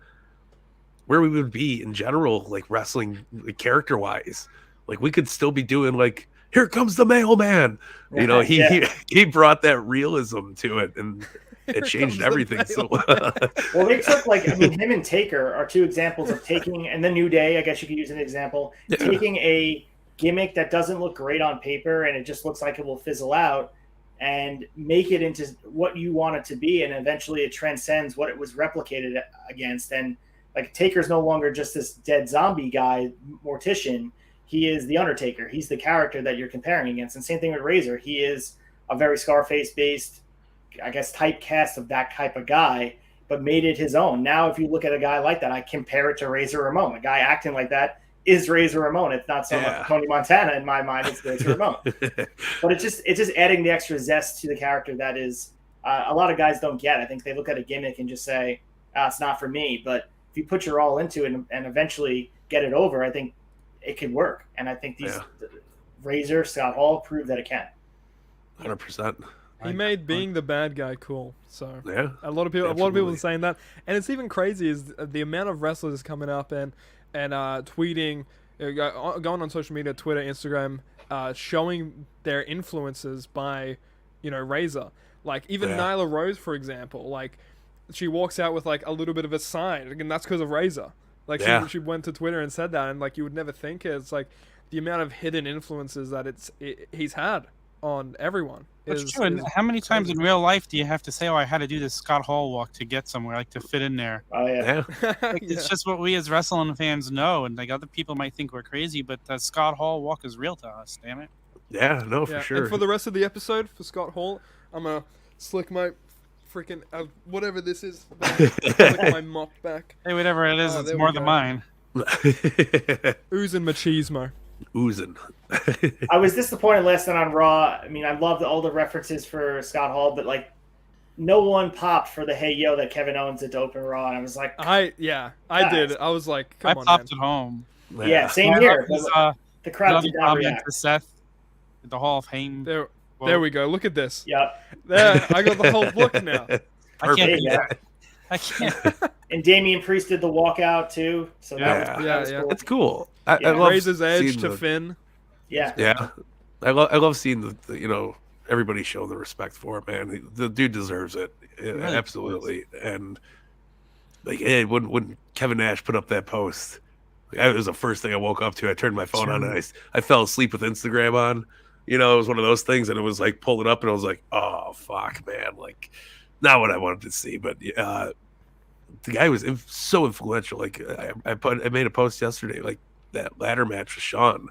where we would be in general, like wrestling, like, character wise. Like we could still be doing like, here comes the mailman. He brought that realism to it, and it changed everything. So well, they took him and Taker are two examples of taking, and the New Day, I guess you could use an example, taking a gimmick that doesn't look great on paper and it just looks like it will fizzle out, and make it into what you want it to be, and eventually it transcends what it was replicated against. And like Taker's no longer just this dead zombie guy, mortician. He is the Undertaker. He's the character that you're comparing against. And same thing with Razor. He is a very Scarface based, I guess, typecast of that type of guy, but made it his own. Now, if you look at a guy like that, I compare it to Razor Ramon. A guy acting like that is Razor Ramon. It's not so much Tony Montana in my mind. It's Razor Ramon. But it's just adding the extra zest to the character that is a lot of guys don't get. I think they look at a gimmick and just say, it's not for me. But if you put your all into it and eventually get it over, I think it could work. And I think Razor, Scott Hall proved that it can. 100%. He made being the bad guy cool. So yeah, a lot of people are saying that, and it's even crazy is the amount of wrestlers coming up and tweeting, going on social media, Twitter, Instagram, showing their influences by, Razor. Like even Nyla Rose, for example, like she walks out with like a little bit of a sign, and that's because of Razor. Like she went to Twitter and said that, and like you would never think it. It's like the amount of hidden influences that he's had on everyone. That's true. And how many times in real life do you have to say, "Oh, I had to do this Scott Hall walk to get somewhere, like to fit in there"? Oh yeah. It's just what we as wrestling fans know, and like other people might think we're crazy, but the Scott Hall walk is real to us. Damn it. Yeah, no, for sure. And for the rest of the episode, for Scott Hall, I'm gonna slick my freaking whatever this is, slick my mop back. Hey, whatever it is, it's more than mine. Oozing machismo. Oozing. I was disappointed last night on Raw. I mean, I loved all the references for Scott Hall, but like, no one popped for the "Hey Yo" that Kevin Owens did to open Raw, and I was like, I did. I was like, come on, popped man. at home. Yeah, same here. The crowd did not react. To Seth, the Hall of Fame. There we go. Look at this. Yep. There, I got the whole book now. I can't do that. I can't. And Damian Priest did the walkout too. So that was cool. It's cool. I love Razor's Edge to Finn. Yeah. Yeah. I love seeing the everybody show the respect for it, man. The dude deserves it. Really absolutely. Does. And like when Kevin Nash put up that post, it was the first thing I woke up to. I turned my phone on and I fell asleep with Instagram on. It was one of those things, and it was like pulled it up, and I was like, "Oh fuck, man!" Like, not what I wanted to see, but the guy was so influential. Like, I made a post yesterday, like that ladder match with Shawn.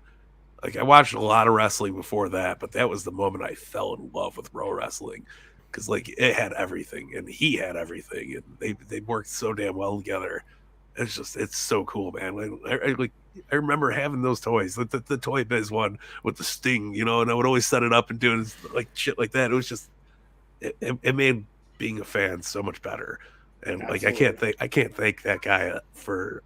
Like, I watched a lot of wrestling before that, but that was the moment I fell in love with pro wrestling, because like it had everything, and he had everything, and they worked so damn well together. It's so cool, man. I remember having those toys, the Toy Biz one with the Sting, and I would always set it up and do like shit like that. It was just, it made being a fan so much better. And like, I can't thank that guy for,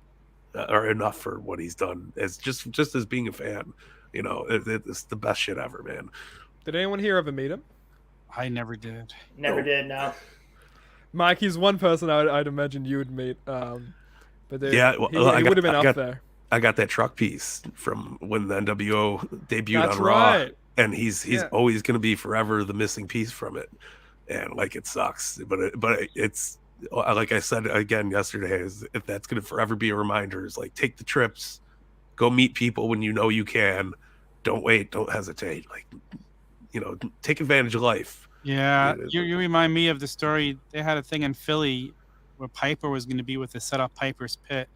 or enough for what he's done as just as being a fan. It's the best shit ever, man. Did anyone here ever meet him? I never did. Never did. No. Mike, he's one person I'd imagine you would meet. But he would have been up there. I got that truck piece from when the NWO debuted That's on Raw, right. and he's always going to be forever the missing piece from it. And like, it sucks, but it's like I said again yesterday, is if that's going to forever be a reminder, is like, take the trips, go meet people when you can, don't wait, don't hesitate, like, take advantage of life. Yeah, Yeah. you remind me of the story. They had a thing in Philly where Piper was going to be with the set up Piper's Pit,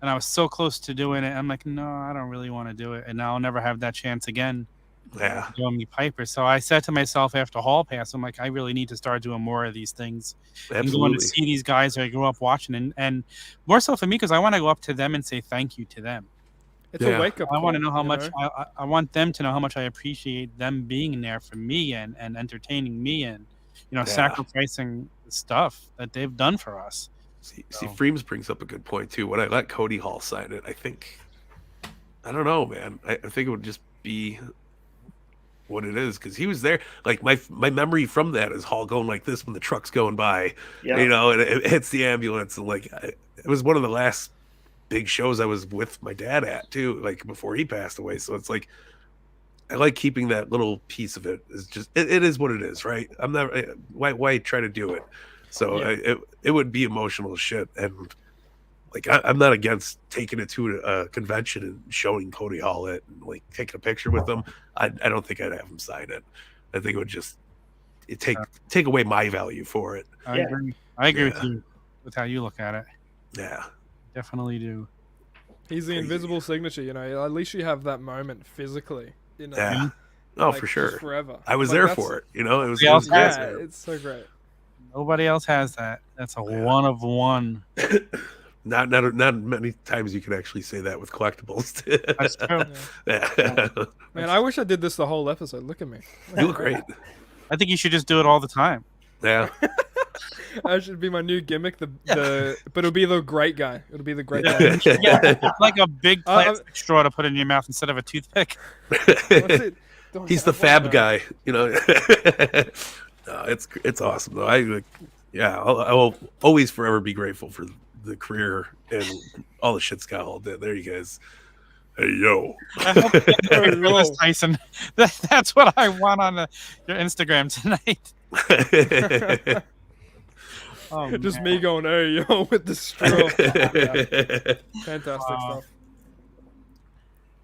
and I was so close to doing it. I'm like, no, I don't really want to do it, and now I'll never have that chance again. Yeah. Doing me Piper. So I said to myself after Hall Pass, I'm like, I really need to start doing more of these things and going to Absolutely. see these guys that I grew up watching, and more so for me because I want to go up to them and say thank you to them. It's Yeah. a wake up I call. want to know how you much I want them to know how much I appreciate them being there for me and entertaining me and sacrificing the stuff that they've done for us. See, Freems brings up a good point too. When I let Cody Hall sign it, I don't know, man. I think it would just be what it is because he was there. Like my memory from that is Hall going like this when the truck's going by, Yeah. and it hits the ambulance, and like it was one of the last big shows I was with my dad at too, like before he passed away. So it's like I like keeping that little piece of it. It's just it is what it is, right? I'm never why try to do it. So it would be emotional as shit, and like I'm not against taking it to a convention and showing Cody Hall it and like taking a picture with him. I don't think I'd have him sign it. I think it would just take away my value for it. I agree. I agree with you with how you look at it. Yeah, Definitely do. He's the invisible signature, At least you have that moment physically, Yeah. Oh, like, for just sure. forever. I was Like, there that's- for it. It was Nobody else has Yeah, great. it's so great. Nobody else has that. That's a one of one. Not many times you can actually say that with collectibles. That's true. Yeah. Man, I wish I did this the whole episode. Look at me. You look great. I think you should just do it all the time. Yeah. That should be my new gimmick. But it'll be the great guy. It'll be the great guy. It's like a big plastic straw to put in your mouth instead of a toothpick. What's it? Don't He's have the one fab now. guy, No, it's awesome though. I will always forever be grateful for the career and all the shit Scott Hall did. There you guys. Hey yo. I hope you get a picture of this, Tyson. That's what I want on your Instagram tonight. Oh, Just man. me going, hey, yo, with the straw. Fantastic stuff.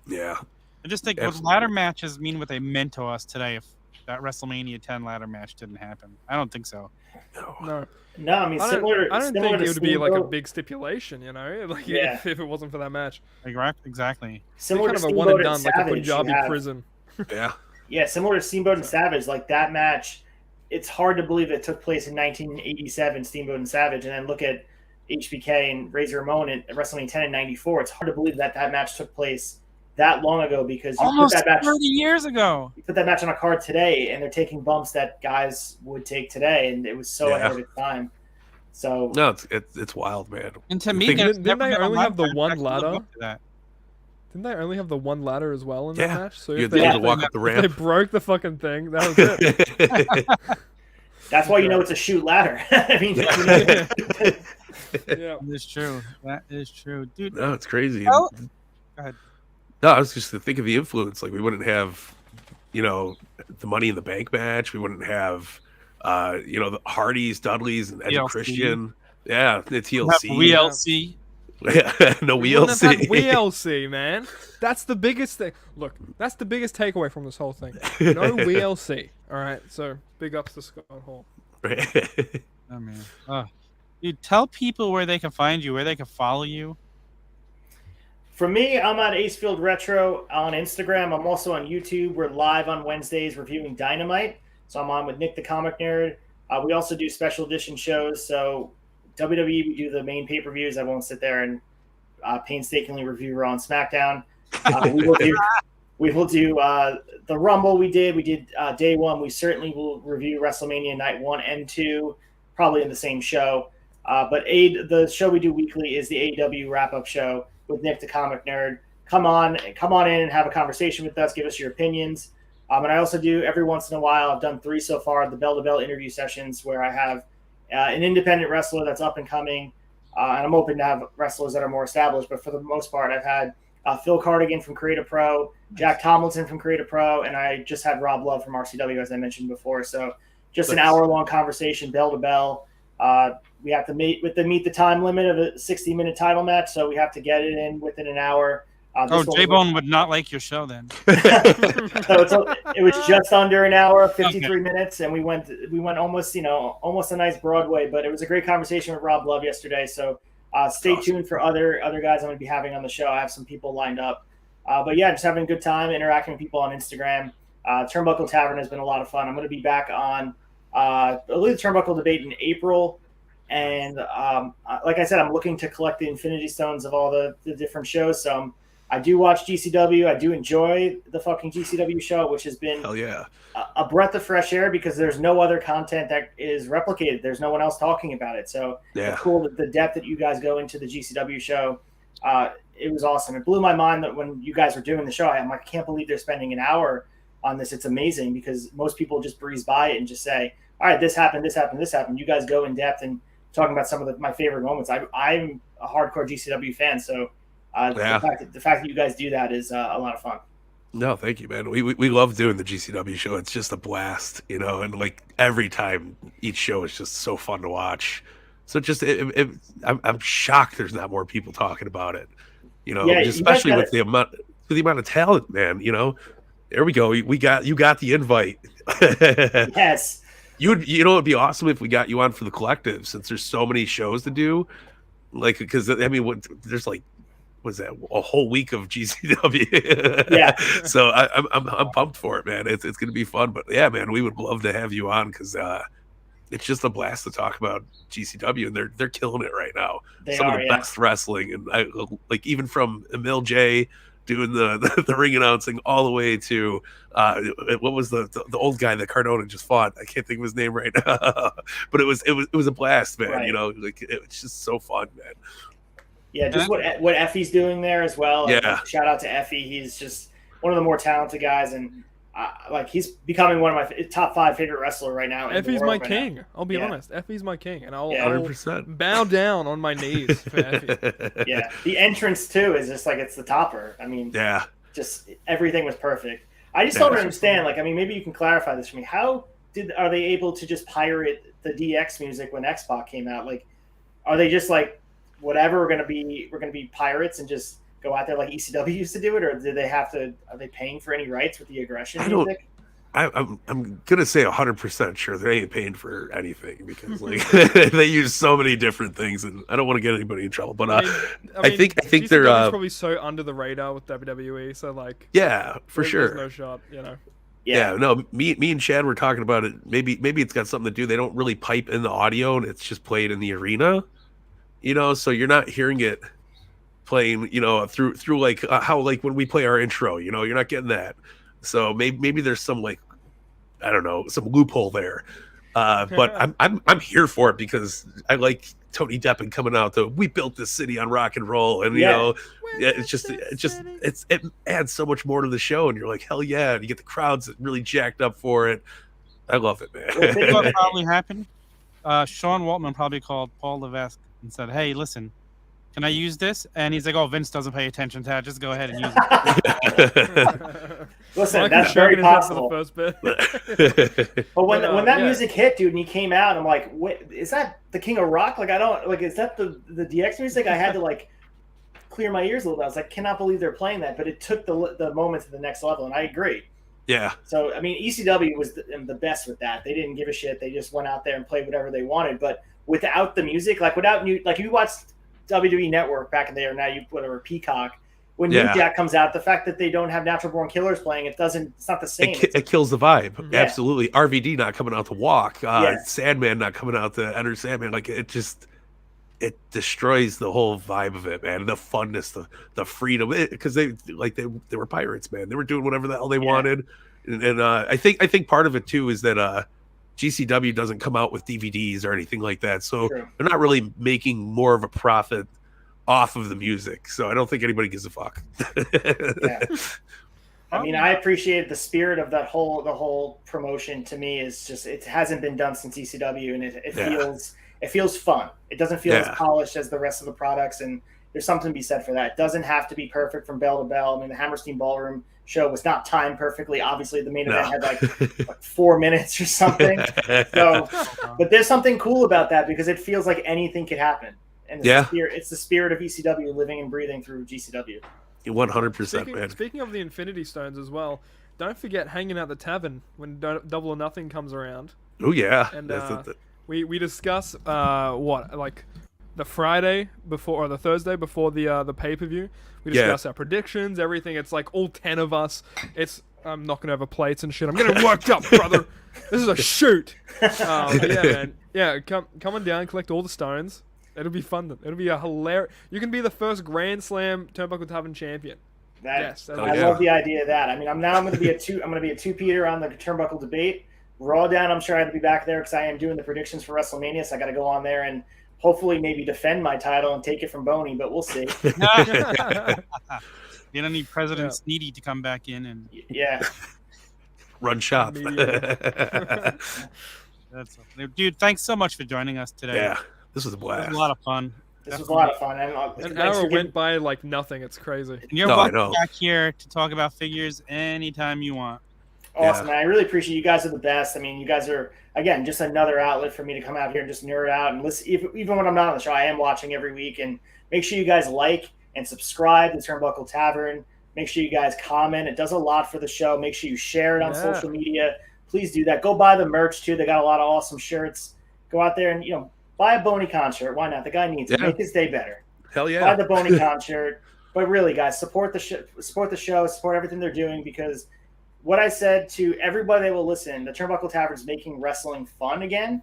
Yeah. I just think what Absolutely. ladder matches mean what they meant to us today if that WrestleMania 10 ladder match didn't happen. I don't think so. No. No, I mean, I similar. don't similar think to it would be like a Steamboat- big stipulation, Like Yeah. if it wasn't for that match. Exactly. It's Similar kind to of a one Steamboat and and done, like a Savage, you Punjabi have- prison. Yeah. Yeah, similar to Steamboat and Savage, like that match, it's hard to believe it took place in 1987, Steamboat and Savage, and then look at HBK and Razor Ramon at WrestleMania 10 in 94. It's hard to believe that match took place that long ago because you Almost put that match 30 years ago. you put that match on a card today, and they're taking bumps that guys would take today, and it was so ahead of its time. So No, it's wild, man. And to me, Think- there's Didn't never they been a only ladder have the match one that can live ladder? up to that. Didn't they only have the one ladder as well in Yeah. that match? So You if had to they, be able to walk up the if they ramp. broke the fucking thing, that was it. that's why you know it's a shoot ladder. I mean, Yeah. That is true. That is true, dude. No, it's crazy. Well- Go ahead. No, I was just to think of the influence. Like we wouldn't have, the Money in the Bank match. We wouldn't have, the Hardys, Dudleys, and Eddie TLC. Christian. Yeah, the We have TLC. WLC. No We wouldn't have had WLC. WLC, man. That's the biggest thing. Look, that's the biggest takeaway from this whole thing. No WLC. All right, so big ups to Scott Hall. Oh man. Dude, tell people where they can find you, where they can follow you. For me, I'm on Acefield Retro on Instagram. I'm also on YouTube. We're live on Wednesdays reviewing Dynamite. So I'm on with Nick the Comic Nerd. We also do special edition shows. So WWE, we do the main pay-per-views. I won't sit there and painstakingly review Raw and SmackDown. We will do the Rumble we did. We did day one. We certainly will review WrestleMania night 1 and 2, probably in the same show. But the show we do weekly is the AEW wrap-up show with Nick the Comic Nerd. Come on in and have a conversation with us. Give us your opinions. And I also do every once in a while. I've done 3 so far. The Bell to Bell interview sessions where I have an independent wrestler that's up and coming, and I'm open to have wrestlers that are more established. But for the most part, I've had Phil Cardigan from Creative Pro, Jack Tomlinson from Creative Pro, and I just had Rob Love from RCW, as I mentioned before. So just an hour-long conversation, bell to bell. We have to meet the time limit of a 60-minute title match, so we have to get it in within an hour. Oh, J-Bone would not like your show then. It was just under an hour, 53 minutes, and we went almost a nice Broadway, but it was a great conversation with Rob Love yesterday. So stay tuned for other guys I'm going to be having on the show. I have some people lined up, but yeah, just having a good time interacting with people on Instagram. Turnbuckle Tavern has been a lot of fun. I'm going to be back on I believe the Turnbuckle debate in April. And like I said, I'm looking to collect the Infinity Stones of all the different shows. So I do watch GCW. I do enjoy the fucking GCW show, which has been a breath of fresh air because there's no other content that is replicated. There's no one else talking about it. So it's cool that the depth that you guys go into the GCW show. It was awesome. It blew my mind that when you guys were doing the show, I'm like, I can't believe they're spending an hour on this. It's amazing because most people just breeze by it and just say, all right, this happened, this happened, this happened. You guys go in depth and talking about some of my favorite moments. I'm a hardcore GCW fan, so the fact that you guys do that is a lot of fun. No, thank you, man. We love doing the GCW show. It's just a blast, and like every time each show is just so fun to watch. So just I'm shocked there's not more people talking about it, especially with the amount of talent, man. There we go. You got the invite. Yes. It'd be awesome if we got you on for the collective since there's so many shows to do. Like, because there's like, what's that? A whole week of GCW. Yeah. So I'm pumped for it, man. It's gonna be fun. But yeah, man, we would love to have you on because it's just a blast to talk about GCW, and they're killing it right now. Some of the best wrestling, and I like even from Emil J doing the ring announcing all the way to what was the old guy that Cardona just fought? I can't think of his name right now, but it was a blast, man. Right. Like it's just so fun, man. Yeah, just what Effie's doing there as well. Yeah, shout out to Effie. He's just one of the more talented guys, and he's becoming one of my top 5 favorite wrestler right now. Effie's my king. I'll be honest. Effie's my king, and I'll 100% bow down on my knees for Effie. Yeah, the entrance too is just like it's the topper. I mean, yeah, just everything was perfect. I just don't understand. Like, I mean, maybe you can clarify this for me. How are they able to just pirate the DX music when X-Pac came out? Like, are they just like, whatever, we're gonna be pirates and just go out there like ECW used to do it, or are they paying for any rights with the aggression music? I'm gonna say 100% sure they ain't paying for anything because like they use so many different things, and I don't want to get anybody in trouble. But I think they're probably so under the radar with WWE. So like, yeah, for sure, no shot, Yeah, no, me and Chad were talking about it. Maybe it's got something to do. They don't really pipe in the audio, and it's just played in the arena. So you're not hearing it playing, through like how like when we play our intro, you're not getting that. So maybe there's some like, I don't know, some loophole there. But I'm here for it because I like Tony Deppen coming out to "We built this city on rock and roll," and it adds so much more to the show, and you're like, hell yeah, and you get the crowds really jacked up for it. I love it, man. You know what probably happened? Sean Waltman probably called Paul Levesque and said, "Hey, listen, can I use this?" And he's like, "Oh, Vince doesn't pay attention to that. Just go ahead and use it." Listen, that's very possible. But when that music hit, dude, and he came out, I'm like, "Wait, is that the King of Rock?" Like, I don't like. Is that the DX music? I had to like clear my ears a little bit. I was like, "Cannot believe they're playing that," but it took the moment to the next level, and I agree. Yeah. So I mean, ECW was the best with that. They didn't give a shit. They just went out there and played whatever they wanted. But without the music, like if you watched WWE Network back in the day, or now you whatever Peacock. When New Jack comes out, the fact that they don't have Natural Born Killers playing, it's not the same. It kills the vibe. Yeah. Absolutely. RVD not coming out to walk. Sandman not coming out to enter Sandman. Like it destroys the whole vibe of it, man. The funness, the freedom. Because they were pirates, man. They were doing whatever the hell they wanted. And I think part of it too is that GCW doesn't come out with DVDs or anything like that, so they're not really making more of a profit off of the music. So I don't think anybody gives a fuck. I mean, I appreciate the spirit of the whole promotion. To me, is just it hasn't been done since ECW, and it feels fun. It doesn't feel as polished as the rest of the products, and there's something to be said for that. It doesn't have to be perfect from bell to bell. I mean, the Hammerstein Ballroom show was not timed perfectly. Obviously, the main event had like 4 minutes or something. So, but there's something cool about that because it feels like anything could happen. And it's the spirit of ECW living and breathing through GCW. 100%, man. Speaking of the Infinity Stones as well, don't forget hanging out the Tavern when Double or Nothing comes around. Oh yeah, And we discuss like the Friday before or the Thursday before the pay-per-view. We discuss our predictions, everything. It's like all 10 of us. I'm knocking over plates and shit. I'm getting worked up, brother. This is a shoot. But yeah, man. Yeah, come on down, collect all the stones. It'll be fun. It'll be a hilarious. You can be the first Grand Slam Turnbuckle Tavern champion. I love the idea of that. I mean, I'm going to be a two-peater on the Turnbuckle debate. Raw down. I'm sure I have to be back there because I am doing the predictions for WrestleMania. So I got to go on there and hopefully maybe defend my title and take it from Boney, but we'll see. You don't need President Sneedy to come back in and run shop. Dude, thanks so much for joining us today. Yeah, this was a blast. It was a lot of fun. This was a lot of fun. An hour went by like nothing. It's crazy. And you're welcome back here to talk about figures anytime you want. Awesome, man. I really appreciate you guys are the best. I mean, you guys are, again, just another outlet for me to come out here and just nerd out and listen. Even when I'm not on the show, I am watching every week. And make sure you guys like and subscribe to Turnbuckle Tavern. Make sure you guys comment. It does a lot for the show. Make sure you share it on social media. Please do that. Go buy the merch, too. They got a lot of awesome shirts. Go out there and, buy a BoneyCon shirt. Why not? The guy needs it. Make his day better. Hell yeah. Buy the BoneyCon shirt. But really, guys, support the show, support everything they're doing, because what I said to everybody that will listen, the Turnbuckle Tavern is making wrestling fun again,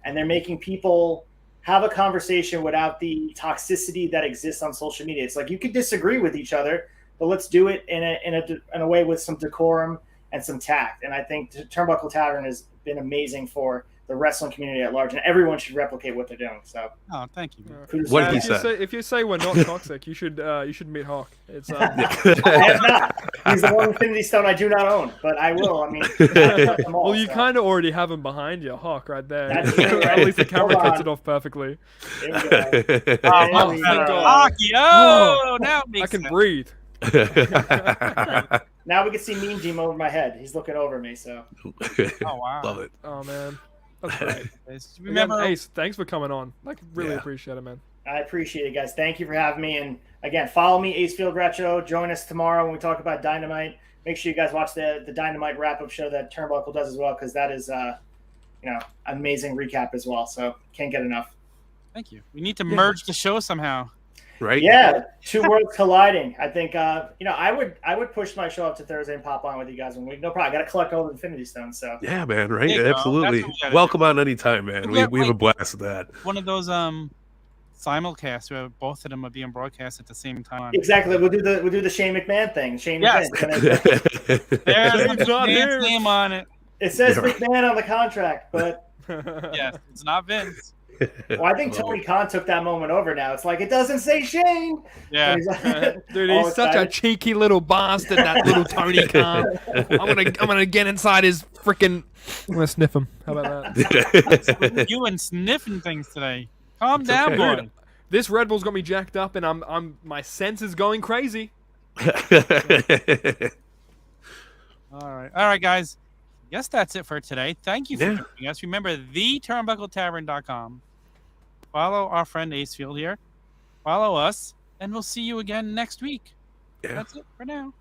and they're making people have a conversation without the toxicity that exists on social media. It's like you could disagree with each other, but let's do it in a way with some decorum and some tact. And I think the Turnbuckle Tavern has been amazing for the wrestling community at large, and everyone should replicate what they're doing. So, thank you. What did he say? If you say we're not toxic, you should meet Hawk. It's I have not. He's the one Infinity Stone I do not own, but I will. I mean, well, you kind of already have him behind you, Hawk, right there. That's true, right? At least the camera cuts it off perfectly. There we go. Thank God. Now it makes I can sense. breathe. Now we can see Mean Gene over my head. He's looking over me, so. Oh, wow. Love it. Oh, man. That's great. Remember, again, Ace, thanks for coming on. Like, really appreciate it, man. I appreciate it, guys. Thank you for having me. And again, follow me, Acefield Retro. Join us tomorrow when we talk about Dynamite. Make sure you guys watch the Dynamite wrap-up show that Turnbuckle does as well, because that is, amazing recap as well. So can't get enough. Thank you. We need to merge the show somehow. Right? Yeah, two worlds colliding. I think, I would push my show up to Thursday and pop on with you guys one week. No problem. I got to collect all the Infinity Stones. So yeah, man. Right? There you go. Absolutely. That's what we gotta Welcome on anytime, man. We have a blast with that. One of those simulcasts where both of them are being broadcast at the same time. exactly, we'll do the Shane McMahon thing. Shane Yes. McMahon. There's not Vince's here. name on it. It says McMahon on the contract, but Yes, it's not Vince. well, I think Tony Khan took that moment over now. It's like, it doesn't say Shane. Yeah. And he's like, Dude, all he's such a excited. cheeky little bastard, that little Tony Khan. I'm gonna get inside his freaking. I'm gonna sniff him. How about that? You and sniffing things today. Calm down, okay. boy. This Red Bull's got me jacked up, and my senses going crazy. All right, guys. Guess that's it for today. Thank you for joining us. Remember, theturnbuckletavern.com. Follow our friend Acefield here. Follow us, and we'll see you again next week. Yeah. That's it for now.